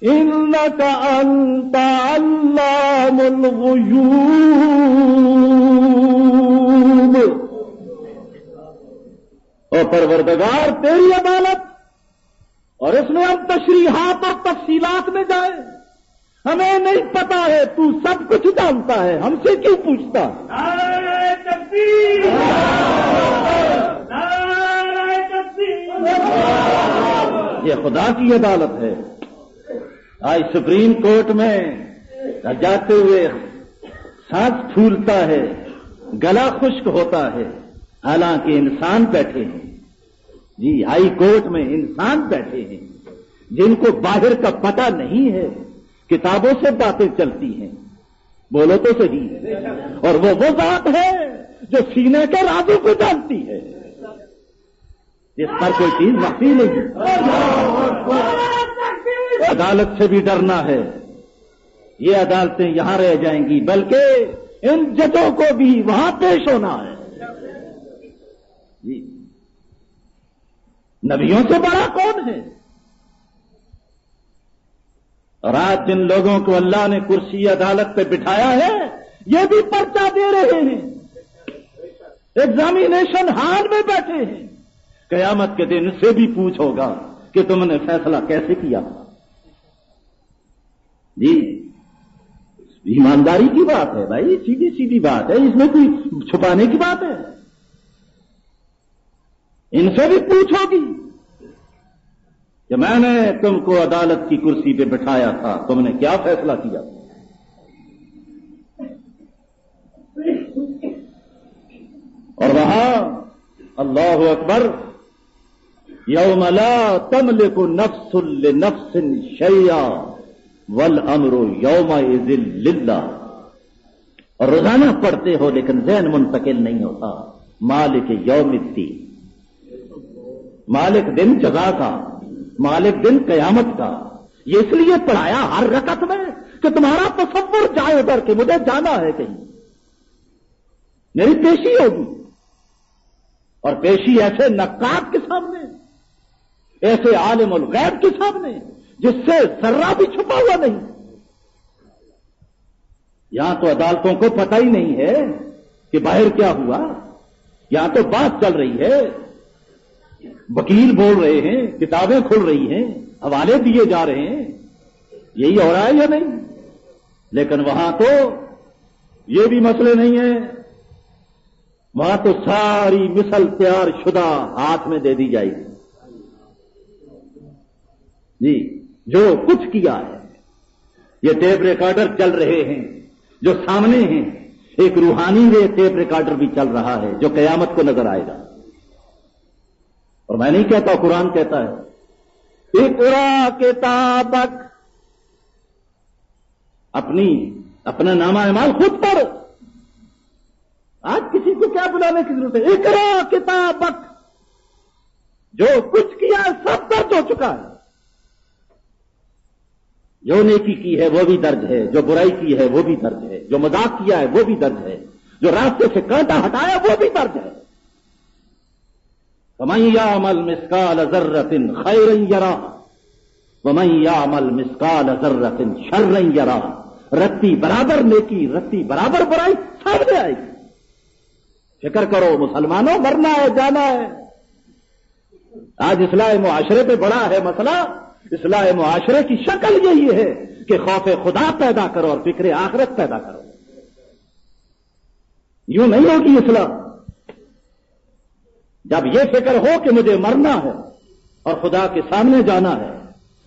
انك انت علام الغیوب. اور پروردگار تیری عدالت، اور اس میں ہم تشریحات اور تفصیلات میں جائیں، ہمیں نہیں پتا ہے، تو سب کچھ جانتا ہے، ہم سے کیوں پوچھتا؟ نعرہ تکبیر، نعرہ تکبیر. یہ خدا کی عدالت ہے. آج سپریم کورٹ میں جاتے ہوئے سانس پھولتا ہے، گلا خشک ہوتا ہے، حالانکہ انسان بیٹھے ہیں. جی، ہائی کورٹ میں انسان بیٹھے ہیں جن کو باہر کا پتہ نہیں ہے، کتابوں سے باتیں چلتی ہیں. بولو تو صحیح. اور وہ ذات ہے جو سینے کے رازوں کو جانتی ہے، جس پر کوئی چیز مخفی نہیں. عدالت سے بھی ڈرنا ہے. یہ عدالتیں یہاں رہ جائیں گی، بلکہ ان ججوں کو بھی وہاں پیش ہونا ہے. جی، نبیوں سے بڑا کون ہے؟ اور آج جن لوگوں کو اللہ نے کرسی عدالت پہ بٹھایا ہے، یہ بھی پرچہ دے رہے ہیں، ایگزامینیشن ہال میں بیٹھے ہیں. قیامت کے دن سے بھی پوچھ ہوگا کہ تم نے فیصلہ کیسے کیا. جی، ایمانداری کی بات ہے بھائی، سیدھی سیدھی بات ہے، اس میں کوئی چھپانے کی بات ہے؟ ان سے بھی پوچھو گی کہ میں نے تم کو عدالت کی کرسی پہ بٹھایا تھا، تم نے کیا فیصلہ کیا؟ اور وہاں اللہ اکبر، یوم لا تملک نفس لنفس شیئا والامر یومئذ للہ. اور روزانہ پڑھتے ہو لیکن ذہن منتقل نہیں ہوتا. مالک یوم الدین، مالک دن جزا کا، مالک دن قیامت کا. یہ اس لیے پڑھایا ہر رکعت میں کہ تمہارا تصور جائے ادھر کہ مجھے جانا ہے کہیں، میری پیشی ہوگی. اور پیشی ایسے نقاد کے سامنے، ایسے عالم الغیب کے سامنے جس سے ذرہ بھی چھپا ہوا نہیں. یہاں تو عدالتوں کو پتہ ہی نہیں ہے کہ باہر کیا ہوا. یہاں تو بات چل رہی ہے، وکیل بول رہے ہیں، کتابیں کھل رہی ہیں، حوالے دیے جا رہے ہیں. یہی ہو رہا ہے یا نہیں؟ لیکن وہاں تو یہ بھی مسئلے نہیں ہیں. وہاں تو ساری مثل تیار شدہ ہاتھ میں دے دی جائے گی. جی، جو کچھ کیا ہے، یہ ٹیپ ریکارڈر چل رہے ہیں جو سامنے ہیں. ایک روحانی ٹیپ ریکارڈر بھی چل رہا ہے جو قیامت کو نظر آئے گا. اور میں نہیں کہتا، قرآن کہتا ہے اقرا کتابک، اپنا نامہ اعمال خود پڑھ. آج کسی کو کیا بلانے کی ضرورت ہے؟ اقرا کتابک، جو کچھ کیا سب درج ہو چکا ہے. جو نیکی کی ہے وہ بھی درج ہے، جو برائی کی ہے وہ بھی درج ہے، جو مذاق کیا ہے وہ بھی درج ہے، جو راستے سے کانٹا ہٹایا وہ بھی درج ہے. وَمَن يَعْمَلْ مِثْقَالَ ذَرَّةٍ خَيْرًا يَرَهُ وَمَن يَعْمَلْ مِثْقَالَ ذَرَّةٍ شَرًّا يَرَهُ. رتی برابر نیکی، رتی برابر برائی سامنے آئے گی. فکر کرو مسلمانوں، مرنا ہے، جانا ہے. آج اصلاح معاشرے پہ بڑا ہے مسئلہ. اصلاح معاشرے کی شکل یہی ہے کہ خوف خدا پیدا کرو اور فکر آخرت پیدا کرو. یوں نہیں ہوگی اصلاح. جب یہ فکر ہو کہ مجھے مرنا ہے اور خدا کے سامنے جانا ہے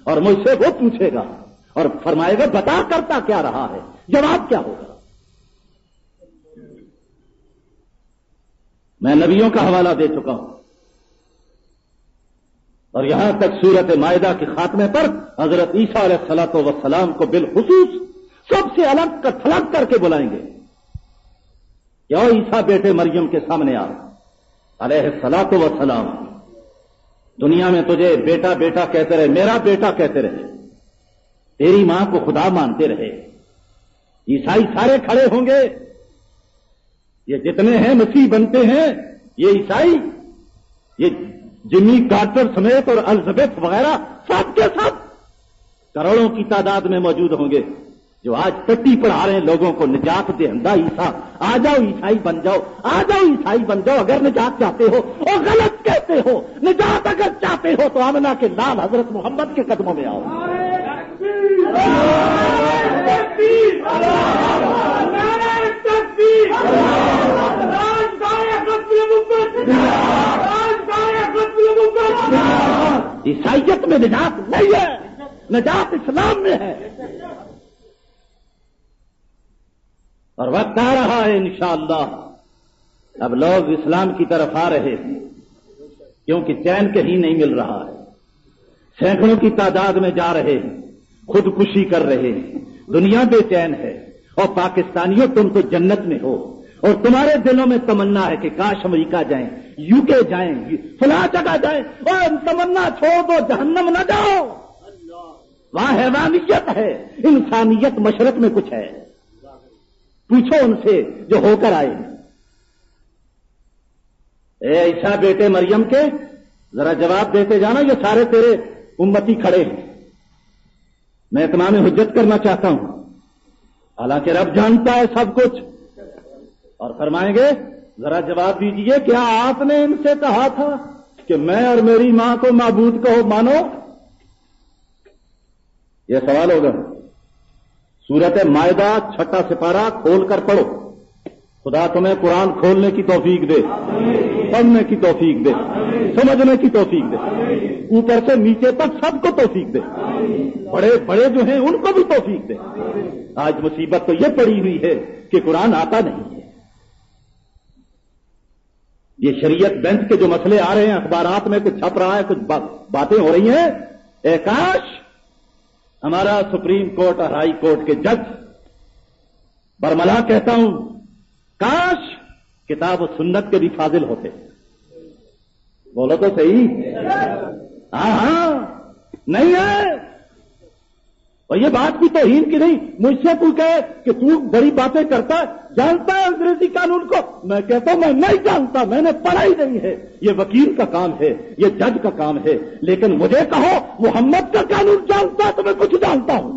اور مجھ سے وہ پوچھے گا اور فرمائے گا بتا کرتا کیا رہا ہے، جواب کیا ہوگا. میں نبیوں کا حوالہ دے چکا ہوں، اور یہاں تک سورت مائدہ کے خاتمے پر حضرت عیسیٰ علیہ الصلوۃ والسلام کو بالخصوص سب سے الگ تھلگ کر کے بلائیں گے کہ او عیسیٰ بیٹے مریم کے سامنے آ علیہ الصلوۃ والسلام. دنیا میں تجھے بیٹا بیٹا کہتے رہے، میرا بیٹا کہتے رہے، تیری ماں کو خدا مانتے رہے. عیسائی سارے کھڑے ہوں گے، یہ جتنے ہیں مسیح بنتے ہیں، یہ عیسائی، یہ جمی کارٹر سمیت اور الزبیتھ وغیرہ سب کے سب کروڑوں کی تعداد میں موجود ہوں گے، جو آج پٹی پڑھا رہے ہیں لوگوں کو نجات دہندہ عیسیٰ. آ جاؤ عیسائی بن جاؤ، آ جاؤ عیسائی بن جاؤ اگر نجات چاہتے ہو. اور غلط کہتے ہو، نجات اگر چاہتے ہو تو آمنہ کے لال حضرت محمد کے قدموں میں آؤ. عیسائیت میں نجات نہیں ہے، نجات اسلام میں ہے. اور وقت آ رہا ہے انشاءاللہ اب لوگ اسلام کی طرف آ رہے ہیں، کیونکہ چین کہیں نہیں مل رہا ہے. سینکڑوں کی تعداد میں جا رہے ہیں، خودکشی کر رہے ہیں، دنیا بے چین ہے. اور پاکستانیوں تم تو جنت میں ہو، اور تمہارے دلوں میں تمنا ہے کہ کاش امریکہ جائیں، یو کے جائیں، فلاں جگہ جائیں. اور تمنا چھوڑ دو، جہنم نہ جاؤ. وہاں حیوانیت ہے، انسانیت مشرق میں کچھ ہے. پوچھو ان سے جو ہو کر آئے. اے عیسیٰ بیٹے مریم کے، ذرا جواب دیتے جانا. یہ سارے تیرے امتی کھڑے ہیں. میں اتمام حجت کرنا چاہتا ہوں، حالانکہ رب جانتا ہے سب کچھ. اور فرمائیں گے ذرا جواب دیجئے، کیا آپ نے ان سے کہا تھا کہ میں اور میری ماں کو معبود کہو، مانو؟ یہ سوال ہوگا. سورت مائدہ 6 سپارہ کھول کر پڑھو. خدا تمہیں قرآن کھولنے کی توفیق دے، پڑھنے کی توفیق دے، سمجھنے کی توفیق دے، اوپر سے نیچے تک سب کو توفیق دے. بڑے بڑے جو ہیں ان کو بھی توفیق دے. آج مصیبت تو یہ پڑی ہوئی ہے کہ قرآن آتا نہیں ہے. یہ شریعت بینچ کے جو مسئلے آ رہے ہیں، اخبارات میں کچھ چھپ رہا ہے، کچھ باتیں ہو رہی ہیں. اے کاش ہمارا سپریم کورٹ اور ہائی کورٹ کے جج، برملا کہتا ہوں، کاش کتاب و سنت کے بھی فاضل ہوتے. بولو تو صحیح. ہاں نہیں ہے. اور یہ بات بھی توہین کی نہیں. مجھ سے تو کہے کہ تو بڑی باتیں کرتا ہے، جانتا ہے انگریزی قانون کو. میں کہتا ہوں میں نہیں جانتا، میں نے پڑھا ہی نہیں ہے. یہ وکیل کا کام ہے، یہ جج کا کام ہے. لیکن مجھے کہو محمد کا قانون جانتا ہے تو میں کچھ جانتا ہوں.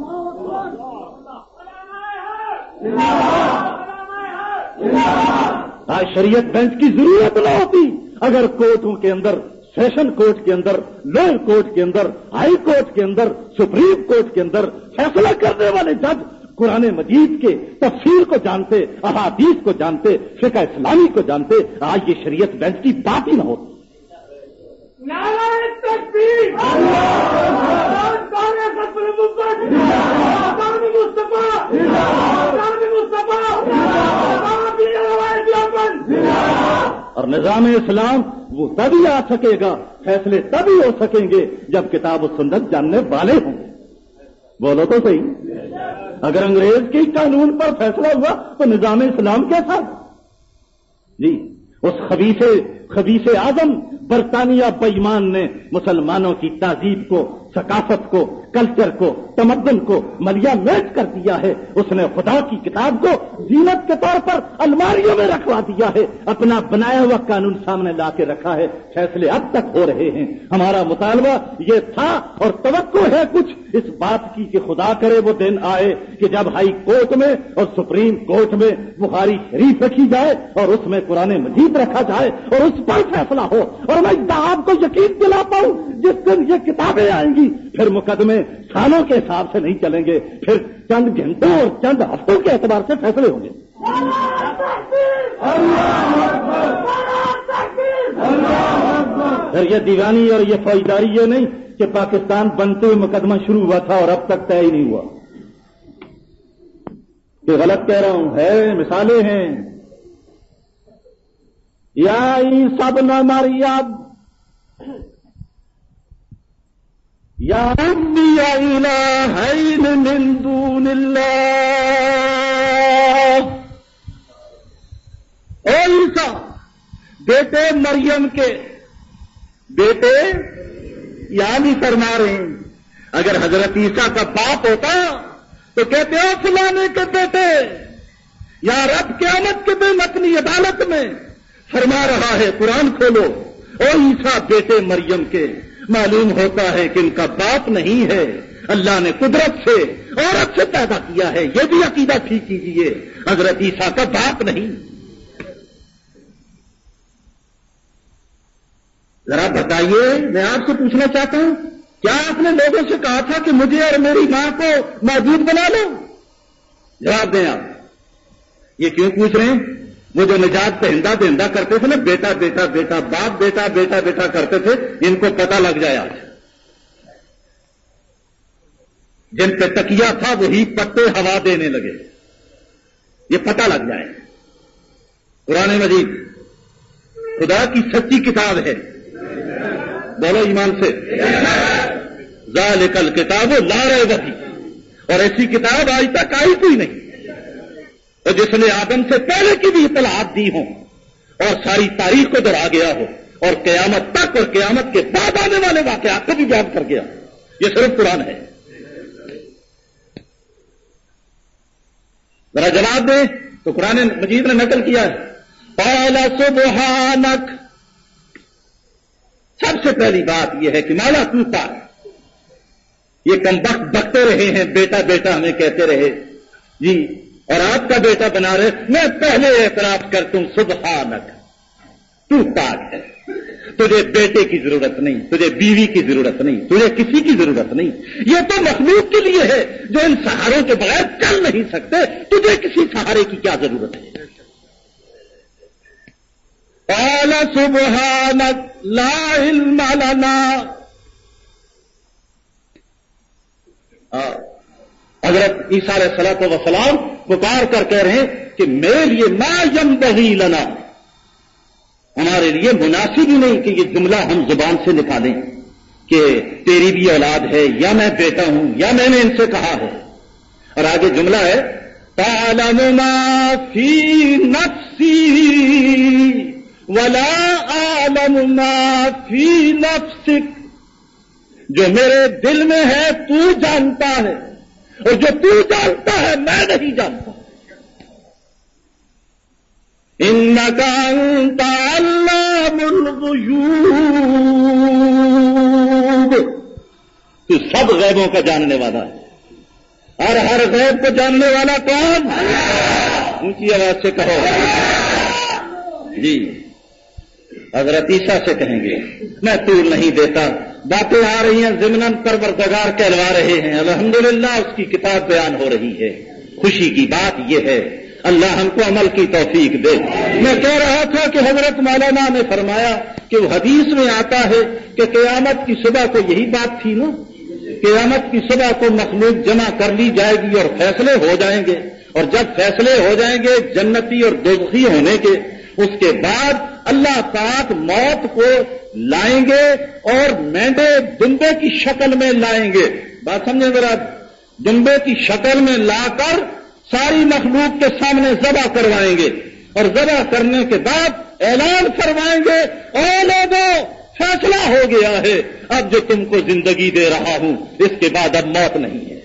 آج شریعت بینچ کی ضرورت نہ ہوتی اگر کورٹوں کے اندر، سیشن کورٹ کے اندر، لوئر کورٹ کے اندر، ہائی کورٹ کے اندر، سپریم کورٹ کے اندر فیصلہ کرنے والے جج قرآن مجید کے تفسیر کو جانتے، احادیث کو جانتے، فقہ اسلامی کو جانتے. آج یہ شریعت بینچ کی بات ہی نہ ہوتی. اور نظام اسلام وہ تبھی آ سکے گا، فیصلے تبھی ہو سکیں گے جب کتاب و سنت جاننے والے ہوں گے۔ بولو تو صحیح، اگر انگریز کے قانون پر فیصلہ ہوا تو نظام اسلام کیسا؟ جی اس خبیث اعظم برطانیہ بےایمان نے مسلمانوں کی تہذیب کو، ثقافت کو، کلچر کو، تمدن کو ملیا میٹ کر دیا ہے۔ اس نے خدا کی کتاب کو زینت کے طور پر الماریوں میں رکھوا دیا ہے، اپنا بنایا ہوا قانون سامنے لا کے رکھا ہے، فیصلے اب تک ہو رہے ہیں۔ ہمارا مطالبہ یہ تھا اور توقع ہے کچھ اس بات کی کہ خدا کرے وہ دن آئے کہ جب ہائی کورٹ میں اور سپریم کورٹ میں بخاری شریف رکھی جائے اور اس میں قرآن مجید رکھا جائے اور اس پر فیصلہ ہو، اور میں آپ کو یقین دلاتا ہوں جس دن یہ کتابیں آئیں گی پھر مقدمے سالوں کے حساب سے نہیں چلیں گے، پھر چند گھنٹوں اور چند ہفتوں کے اعتبار سے فیصلے ہوں گے۔ پھر یہ دیوانی اور یہ فوجداری یہ نہیں کہ پاکستان بنتے ہوئے مقدمہ شروع ہوا تھا اور اب تک طے ہی نہیں ہوا۔ یہ غلط کہہ رہا ہوں، ہے مثالیں ہیں۔ یا عیسی ابن مریم یا امی الہین من دون اللہ، اے عیسیٰ بیٹے مریم کے بیٹے، یعنی فرما رہے ہیں اگر حضرت عیسیٰ کا باپ ہوتا تو کہتے ہو فلانے کے بیٹے، یا رب قیامت کے دن اپنی عدالت میں فرما رہا ہے، قرآن کھولو، او عیسیٰ بیٹے مریم کے، معلوم ہوتا ہے کہ ان کا باپ نہیں ہے، اللہ نے قدرت سے عورت سے پیدا کیا ہے، یہ بھی عقیدہ ٹھیک کیجیے، حضرت عیسیٰ کا باپ نہیں۔ ذرا بتائیے، میں آپ سے پوچھنا چاہتا ہوں، کیا آپ نے لوگوں سے کہا تھا کہ مجھے اور میری ماں کو معبود بنا لو؟ جواب دیں آپ۔ یہ کیوں پوچھ رہے ہیں؟ وہ جو نجات دہندہ کرتے تھے نا، بیٹا بیٹا بیٹا، باپ بیٹا بیٹا بیٹا کرتے تھے، ان کو پتہ لگ جائے آج، جن پہ تکیہ تھا وہی پتے ہوا دینے لگے، یہ پتہ لگ جائے۔ قرآن مجید خدا کی سچی کتاب ہے، بولو ایمان سے، ذالک الکتاب لا ریب فیہ، اور ایسی کتاب آج تک آئی کوئی نہیں، اور جس نے آدم سے پہلے کی بھی اطلاعات دی ہوں اور ساری تاریخ کو دہرا گیا ہو اور قیامت تک اور قیامت کے بعد آنے والے واقعات کو بھی بیان کر گیا، یہ صرف قرآن ہے۔ ذرا جواب دیں تو قرآن مجید نے نقل کیا ہے، قال سبحانک، سب سے پہلی بات یہ ہے کہ مولا تو پاک، یہ کمبخت بکتے رہے ہیں، بیٹا بیٹا ہمیں کہتے رہے جی، اور آپ کا بیٹا بنا رہے، میں پہلے اعتراف کرتا ہوں سبحانک، تو پاک ہے، تجھے بیٹے کی ضرورت نہیں، تجھے بیوی کی ضرورت نہیں، تجھے کسی کی ضرورت نہیں، یہ تو مخلوق کے لیے ہے جو ان سہاروں کے بغیر چل نہیں سکتے، تجھے کسی سہارے کی کیا ضرورت ہے؟ قال سبحانک لا علم لنا، حضرت عیسیٰ علیہ الصلوۃ والسلام پکار کر کہہ رہے ہیں کہ میرے لیے ما ینبغی لنا، ہمارے لیے مناسب ہی نہیں کہ یہ جملہ ہم زبان سے نکالیں کہ تیری بھی اولاد ہے یا میں بیٹا ہوں یا میں نے ان سے کہا ہے۔ اور آگے جملہ ہے تعلم ما فی نفسی ولا اعلم ما فی نفسک، جو میرے دل میں ہے تو جانتا ہے اور جو تو جانتا ہے میں نہیں جانتا۔ انک انت علام الغیوب، تو سب غیبوں کا جاننے والا ہے، اور ہر غیب کو جاننے والا کون؟ اونچی آواز سے کہو جی۔ حضرت عیسیٰ سے کہیں گے میں طول نہیں دیتا، باتیں آ رہی ہیں ضمناً پروردگار کہلوا رہے ہیں، الحمدللہ اس کی کتاب بیان ہو رہی ہے۔ خوشی کی بات یہ ہے اللہ ہم کو عمل کی توفیق دے۔ میں کہہ رہا تھا کہ حضرت مولانا نے فرمایا کہ وہ حدیث میں آتا ہے کہ قیامت کی صبح کو یہی بات تھی نا، قیامت کی صبح کو مخلوق جمع کر لی جائے گی اور فیصلے ہو جائیں گے، اور جب فیصلے ہو جائیں گے جنتی اور دوزخی ہونے کے، اس کے بعد اللہ پاک موت کو لائیں گے اور مینڈے دمبے کی شکل میں لائیں گے. بات سمجھیں ذرا, دمبے کی شکل میں لا کر ساری مخلوق کے سامنے ذبح کروائیں گے اور ذبح کرنے کے بعد اعلان فرمائیں گے, اے لوگوں فیصلہ ہو گیا ہے, اب جو تم کو زندگی دے رہا ہوں اس کے بعد اب موت نہیں ہے.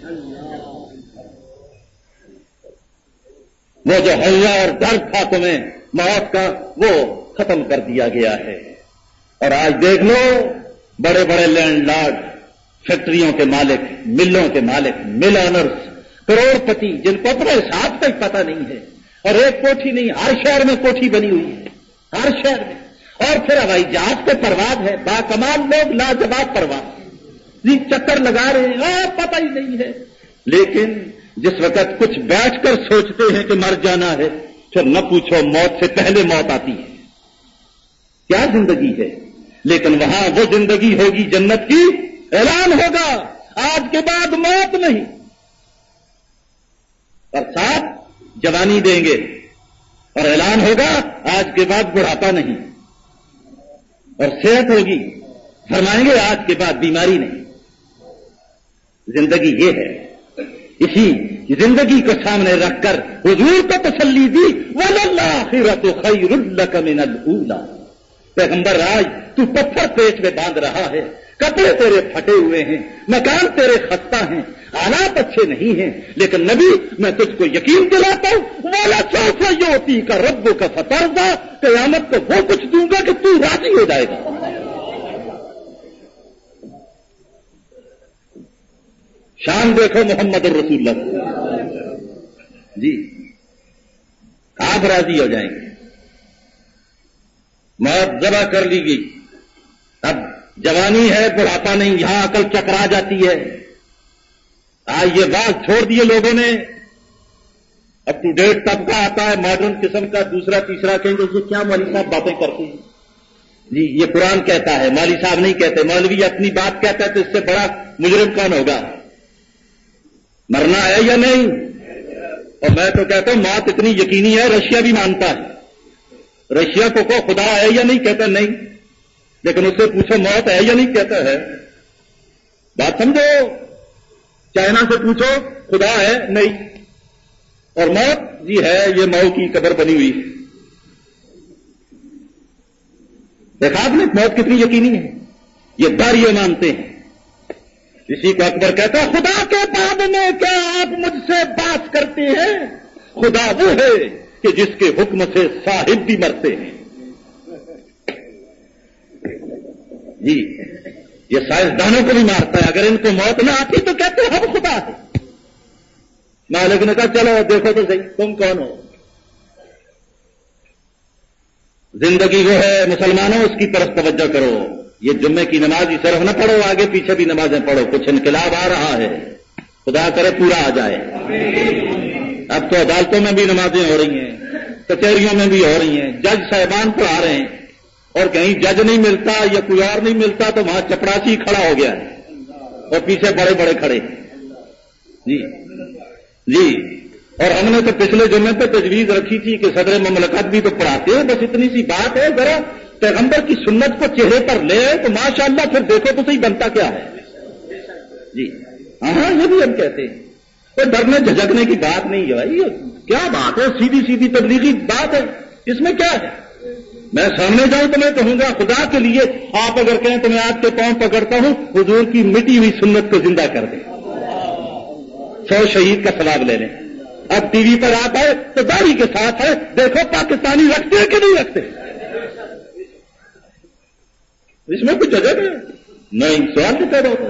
وہ جو حیا اور ڈر تھا تمہیں موت کا, وہ ختم کر دیا گیا ہے. اور آج دیکھ لو, بڑے بڑے لینڈ لارڈ, فیکٹریوں کے مالک, ملوں کے مالک, مل آنرز, کروڑ پتی, جن کو اپنے حساب کا ہی پتہ نہیں ہے, اور ایک کوٹھی نہیں, ہر شہر میں کوٹھی بنی ہوئی ہے, ہر شہر میں. اور پھر ہوائی جہاز پہ پرواز ہے, باکمال لوگ, لاجواب پرواز, جی چکر لگا رہے ہیں, پتہ ہی نہیں ہے. لیکن جس وقت کچھ بیٹھ کر سوچتے ہیں کہ مر جانا ہے, پھر نہ پوچھو, موت سے پہلے موت آتی ہے. کیا زندگی ہے. لیکن وہاں وہ زندگی ہوگی جنت کی, اعلان ہوگا آج کے بعد موت نہیں, اور ساتھ جوانی دیں گے, اور اعلان ہوگا آج کے بعد بڑھاپا نہیں, اور صحت ہوگی, فرمائیں گے آج کے بعد بیماری نہیں. زندگی یہ ہے. اسی زندگی کو سامنے رکھ کر حضور کو تسلی دی, وَلَلْآخِرَةُ خَيْرٌ لَكَ مِنَ الْأُولَىٰ. پیغمبر آج تو پتھر پیٹ میں باندھ رہا ہے, کپڑے تیرے پھٹے ہوئے ہیں, مکان تیرے خستہ ہیں, حالات اچھے نہیں ہیں, لیکن نبی میں تجھ کو یقین دلاتا ہوں, وَلَسَوْفَ يُعْطِيكَ رَبُّكَ فَتَرْضَىٰ. قیامت کو وہ کچھ دوں گا کہ تو راضی ہو جائے گا. شان دیکھو محمد الرسول اللہ جی, آپ راضی ہو جائیں گے. موت ذبح کر لی گئی, اب جوانی ہے, بڑھاپا نہیں, یہاں عقل چکرا جاتی ہے. آج یہ بات چھوڑ دیے لوگوں نے, اپ ٹو ڈیٹ طبقہ آتا ہے ماڈرن قسم کا, دوسرا تیسرا کہیں گے یہ کیا مولوی صاحب باتیں کرتے ہیں جی, یہ قرآن کہتا ہے, مولوی صاحب نہیں کہتے. مولوی اپنی بات کہتا ہے تو اس سے بڑا مجرم کون ہوگا. مرنا ہے یا نہیں؟ اور میں تو کہتا ہوں موت اتنی یقینی ہے, رشیا بھی مانتا ہے. رشیا کو خدا ہے یا نہیں, کہتا نہیں, لیکن اس سے پوچھو موت ہے یا نہیں, کہتا ہے. بات سمجھو. چائنا سے پوچھو خدا ہے, نہیں, اور موت جی ہے, یہ مئو کی قبر بنی ہوئی. دیکھا آپ نے موت کتنی یقینی ہے. یہ ڈر یہ مانتے ہیں. اسی کو اکبر کہتا ہے, خدا کے بعد میں کیا آپ مجھ سے بات کرتے ہیں. خدا وہ ہے کہ جس کے حکم سے صاحب بھی مرتے ہیں. جی یہ سائنسدانوں کو بھی مارتا ہے. اگر ان کو موت نہ آتی تو کہتے ہیں ہم خدا ہیں. مالک نے کہا چلو دیکھو تو صحیح تم کون ہو. زندگی وہ ہے مسلمانوں, اس کی طرف توجہ کرو. یہ جمعے کی نماز ہی صرف نہ پڑھو, آگے پیچھے بھی نمازیں پڑھو. کچھ انقلاب آ رہا ہے, خدا کرے پورا آ جائے. اب تو عدالتوں میں بھی نمازیں ہو رہی ہیں, کچہریوں میں بھی ہو رہی ہیں, جج صاحبان پڑھا رہے ہیں, اور کہیں جج نہیں ملتا یا کوئی اور نہیں ملتا تو وہاں چپراسی کھڑا ہو گیا ہے اور پیچھے بڑے بڑے کھڑے. جی جی, اور ہم نے تو پچھلے جمعے پہ تجویز رکھی تھی کہ صدر مملکت بھی تو پڑھاتے ہیں. بس اتنی سی بات ہے, ذرا پیغمبر کی سنت کو چہرے پر لے تو ماشاءاللہ پھر دیکھو تو صحیح بنتا کیا ہے. جی ہاں, یہ بھی ہم کہتے ہیں. کوئی ڈرنے جھجکنے کی بات نہیں ہے بھائی, کیا بات ہے, سیدھی سیدھی تبلیغی بات ہے, اس میں کیا ہے. میں سامنے جاؤں تو میں کہوں گا خدا کے لیے آپ اگر کہیں تو میں آپ کے پاؤں پکڑتا ہوں, حضور کی مٹی ہوئی سنت کو زندہ کر دیں, 100 شہید کا ثواب لے لیں. اب ٹی وی پر آتا ہے تو داڑھی کے ساتھ ہے, دیکھو پاکستانی رکھتے ہیں کہ نہیں رکھتے. اس میں کچھ جگہ نہیں, سوال نہیں پیدا ہوتا,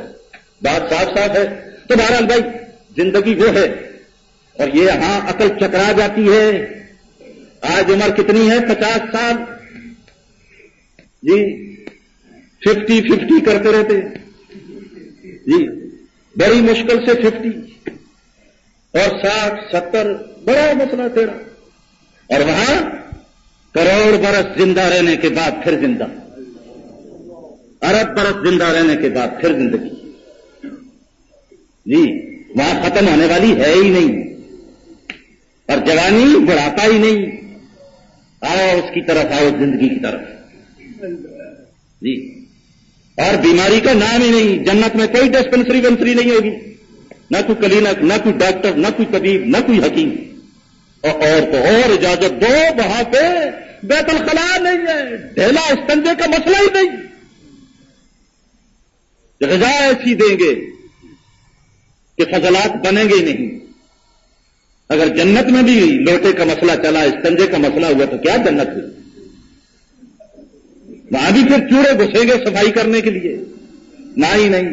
بات صاف صاف ہے. تو بہرحال بھائی زندگی وہ ہے, اور یہ یہاں عقل چکرا جاتی ہے. آج عمر کتنی ہے, 50 سال جی, 50 کرتے رہتے جی, بڑی مشکل سے 50 اور 60 70 بڑا مسئلہ تیرا. اور وہاں کروڑ برس زندہ رہنے کے بعد پھر زندہ, ارب برس زندہ رہنے کے بعد پھر زندگی. جی وہاں ختم ہونے والی ہے ہی نہیں, اور جوانی بڑھاپا ہی نہیں. آؤ اس کی طرف، آؤ زندگی کی طرف جی. اور بیماری کا نام ہی نہیں. جنت میں کوئی ڈسپنسری ونسری نہیں ہوگی، نہ کوئی کلینک، نہ کوئی ڈاکٹر، نہ کوئی طبیب، نہ کوئی حکیم. اور تو اور اجازت دو، وہاں پہ بیت الخلا نہیں ہے، ڈھیلا استنجے کا مسئلہ ہی نہیں. غذا ایسی دیں گے کہ فضلات بنیں گے ہی نہیں. اگر جنت میں بھی لوٹے کا مسئلہ چلا، استنجے کا مسئلہ ہوا تو کیا جنت ہوئی؟ وہاں بھی پھر چوڑے گھسیں گے صفائی کرنے کے لیے؟ نہ ہی نہیں.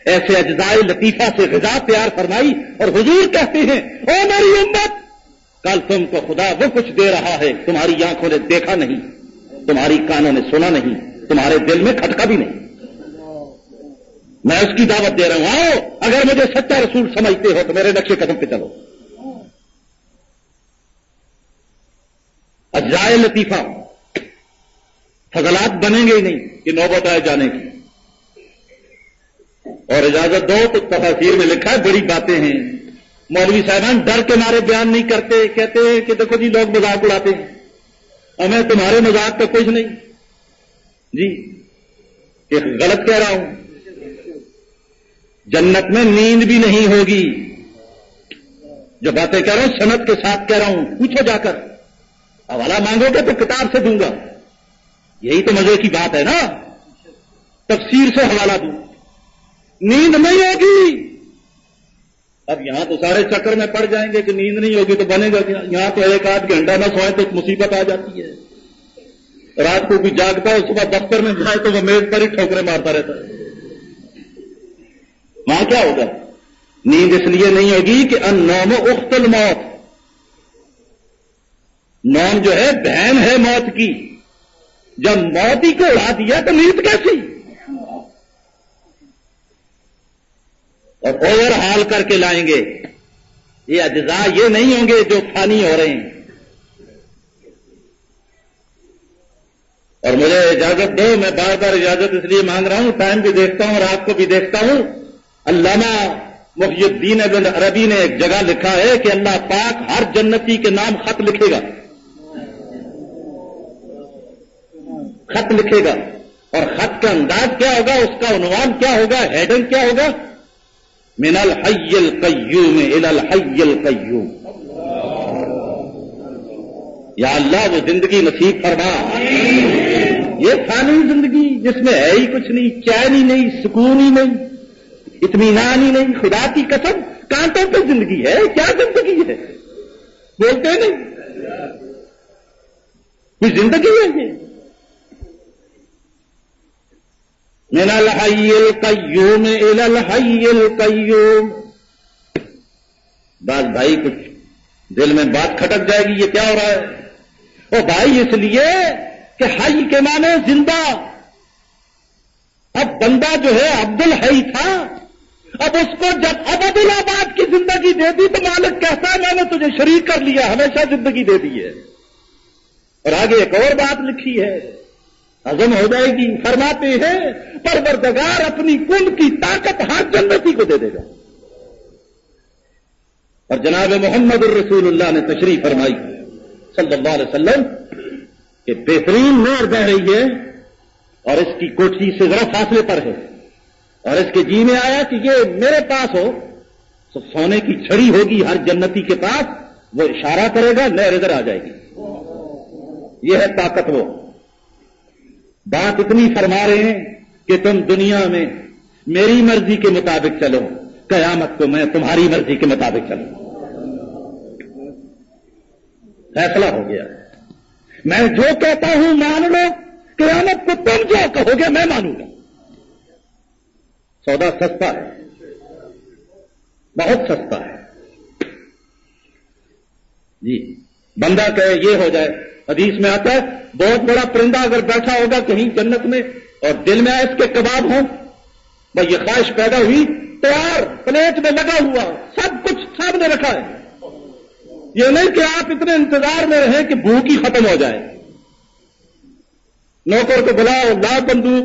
ایسے اجزائے لطیفہ سے غذا تیار فرمائی. اور حضور کہتے ہیں او میری امت، کل تم کو خدا وہ کچھ دے رہا ہے تمہاری آنکھوں نے دیکھا نہیں، تمہاری کانوں نے سنا نہیں، تمہارے دل میں کھٹکا بھی نہیں. میں اس کی دعوت دے رہا ہوں. آؤ، اگر مجھے سچا رسول سمجھتے ہو تو میرے نقش قدم پہ چلو. اجزائے لطیفہ، فضلات بنیں گے ہی نہیں کہ نوبت آئے جانے کی. اور اجازت دو تو تفاسیر میں لکھا ہے بڑی باتیں ہیں. مولوی صاحبان ڈر کے مارے بیان نہیں کرتے، کہتے ہیں کہ دیکھو جی لوگ مذاق اڑاتے ہیں، ہمیں تمہارے مذاق پہ کچھ نہیں جی، کہ غلط کہہ رہا ہوں. جنت میں نیند بھی نہیں ہوگی. جو باتیں کہہ رہا ہوں سند کے ساتھ کہہ رہا ہوں. پوچھو جا کر، حوالہ مانگو گے تو کتاب سے دوں گا. یہی تو مزے کی بات ہے نا، تفسیر سے حوالہ دوں. نیند نہیں ہوگی. اب یہاں تو سارے چکر میں پڑ جائیں گے کہ نیند نہیں ہوگی تو بنے گا کیا. یہاں تو ایک آدھ گھنٹہ نہ سوئے تو مصیبت آ جاتی ہے. رات کو بھی جاگتا ہے، صبح دفتر میں جائے تو وہ میز پر ہی ٹھوکریں مارتا رہتا ہے. وہاں کیا ہوگا؟ نیند اس لیے نہیں ہوگی کہ النوم اخت الموت. نوم جو ہے بہن ہے موت کی. جب موت ہی کو اڑا دیا تو نیند کیسی؟ اور اوور ہال کر کے لائیں گے. یہ اجزاء یہ نہیں ہوں گے جو فانی ہو رہے ہیں. اور مجھے اجازت دو، میں بار بار اجازت اس لیے مانگ رہا ہوں، ٹائم بھی دیکھتا ہوں اور آپ کو بھی دیکھتا ہوں. علامہ محی الدین ابن عربی نے ایک جگہ لکھا ہے کہ اللہ پاک ہر جنتی کے نام خط لکھے گا. خط لکھے گا. اور خط کا انداز کیا ہوگا، اس کا عنوان کیا ہوگا، ہیڈنگ کیا ہوگا؟ من الحی القیوم الی الحی القیوم. یا اللہ وہ زندگی نصیب فرما. یہ فانی زندگی جس میں ہے ہی کچھ نہیں، چین ہی نہیں، سکون ہی نہیں، اطمینان ہی نہیں. خدا کی قسم کانٹوں پہ زندگی ہے. کیا زندگی ہے؟ بولتے نہیں کوئی زندگی ہے یہ. من الحی القیوم الی الحی القیوم. بعض بھائی کچھ دل میں بات کھٹک جائے گی، یہ کیا ہو رہا ہے؟ او بھائی اس لیے کہ حی کے معنی زندہ. اب بندہ جو ہے عبد الحی تھا، اب اس کو جب ابد الآباد کی زندگی دے دی تو مالک کہتا ہے میں نے تجھے شریک کر لیا، ہمیشہ زندگی دے دی ہے. اور آگے ایک اور بات لکھی ہے، ہضم ہو جائے گی. فرماتے ہیں پروردگار اپنی کل کی طاقت ہر جنتی کو دے دے گا. اور جناب محمد الرسول اللہ نے تشریف فرمائی صلی اللہ علیہ وسلم کہ بہترین نہر بہ رہی ہے اور اس کی کوٹھی سے ذرا فاصلے پر ہے. اور اس کے جی میں آیا کہ یہ میرے پاس ہو تو سونے کی چھڑی ہوگی ہر جنتی کے پاس، وہ اشارہ کرے گا نہر ادھر آ جائے گی. یہ ہے طاقت. وہ بات اتنی فرما رہے ہیں کہ تم دنیا میں میری مرضی کے مطابق چلو، قیامت کو میں تمہاری مرضی کے مطابق چلوں. فیصلہ ہو گیا. میں جو کہتا ہوں مان لو، قیامت کو تم جو کہو گے میں مانوں گا. سودا سستا ہے، بہت سستا ہے جی. بندہ کہے یہ ہو جائے. حدیث میں آتا ہے بہت بڑا پرندہ اگر بیٹھا ہوگا کہیں جنت میں اور دل میں اس کے کباب ہوں، بھائی یہ خواہش پیدا ہوئی، تیار پلیٹ میں لگا ہوا سب کچھ سامنے رکھا ہے. یہ نہیں کہ آپ اتنے انتظار میں رہیں کہ بھوک ہی ختم ہو جائے. نوکر کو بلاؤ، لا بندوق،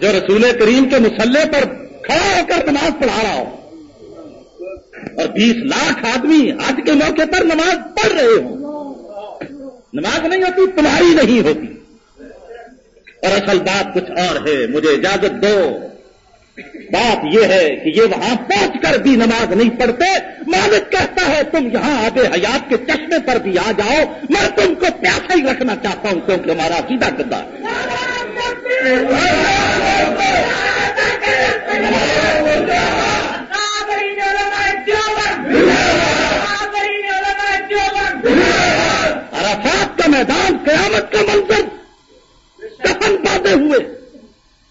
جو رسول کریم کے مصلے پر کھڑا ہو کر نماز پڑھا رہا ہو اور 20 لاکھ آدمی حج کے موقع پر نماز پڑھ رہے ہوں، نماز نہیں ہوتی، تمہاری نہیں ہوتی۔ اور اصل بات کچھ اور ہے، مجھے اجازت دو، بات یہ ہے کہ یہ وہاں پہنچ کر بھی نماز نہیں پڑھتے۔ مالک کہتا ہے تم یہاں آب حیات کے چشمے پر بھی آ جاؤ، میں تم کو پیاسا ہی رکھنا چاہتا ہوں کیونکہ ہمارا عقیدہ گندا ہے۔ عرفات کا میدان، قیامت کا منظر، کفن باندھے ہوئے،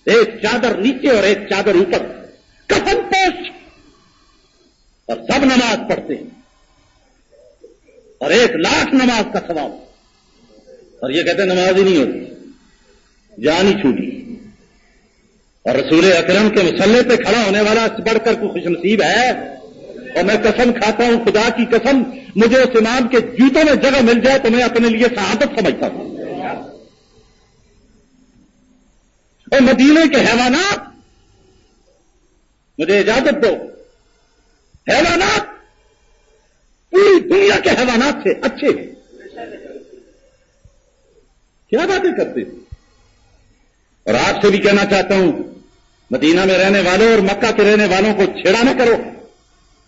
ایک چادر نیچے اور ایک چادر اوپر، کفن پوش، اور سب نماز پڑھتے ہیں اور 1 لاکھ نماز کا ثواب، اور یہ کہتے ہیں نماز ہی نہیں ہوتی، جان ہی چھوٹی۔ اور رسول اکرم کے مصلے پہ کھڑا ہونے والا اس بڑھ کر کوئی خوش نصیب ہے؟ اور میں قسم کھاتا ہوں، خدا کی قسم، مجھے اس امام کے جوتوں میں جگہ مل جائے تو میں اپنے لیے سعادت سمجھتا ہوں۔ اور مدینے کے حیوانات، مجھے اجازت دو، حیوانات پوری دنیا کے حیوانات سے اچھے ہیں۔ کیا باتیں کرتے ہیں؟ اور آپ سے بھی کہنا چاہتا ہوں، مدینہ میں رہنے والوں اور مکہ کے رہنے والوں کو چھیڑا نہ کرو،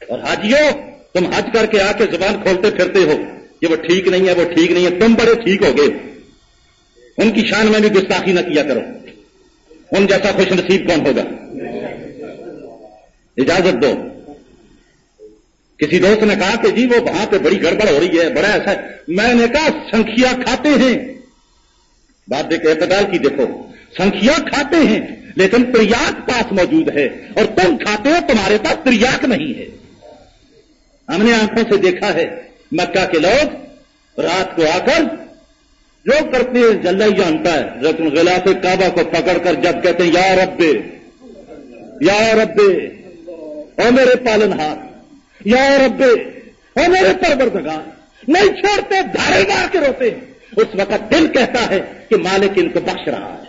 اور حاجیوں، تم حج کر کے آ کے زبان کھولتے پھرتے ہو کہ وہ ٹھیک نہیں ہے، وہ ٹھیک نہیں ہے، تم بڑے ٹھیک ہو گئے، ان کی شان میں بھی گستاخی نہ کیا کرو، ان جیسا خوش نصیب کون ہوگا؟ اجازت دو۔ کسی دوست نے کہا کہ جی وہ وہاں پہ بڑی گڑبڑ ہو رہی ہے، بڑا ایسا ہے، میں نے کہا سنکھیا کھاتے ہیں، بات دیکھ اعتدال کی دیکھو، سنکھیا کھاتے ہیں لیکن تریاک پاس موجود ہے، اور تم کھاتے ہو، تمہارے پاس تریاک نہیں ہے۔ ہم نے آنکھوں سے دیکھا ہے، مکہ کے لوگ رات کو آ کر جو کرتے ہیں اللہ ہی جانتا ہے، لیکن غلاف کعبہ کو پکڑ کر جب کہتے ہیں یا رب یا رب او میرے پالنہار، یا رب او میرے پروردگار، نہیں چھوڑتے، دھارے مار کے روتے ہیں۔ اس وقت دل کہتا ہے کہ مالک ان کو بخش رہا ہے۔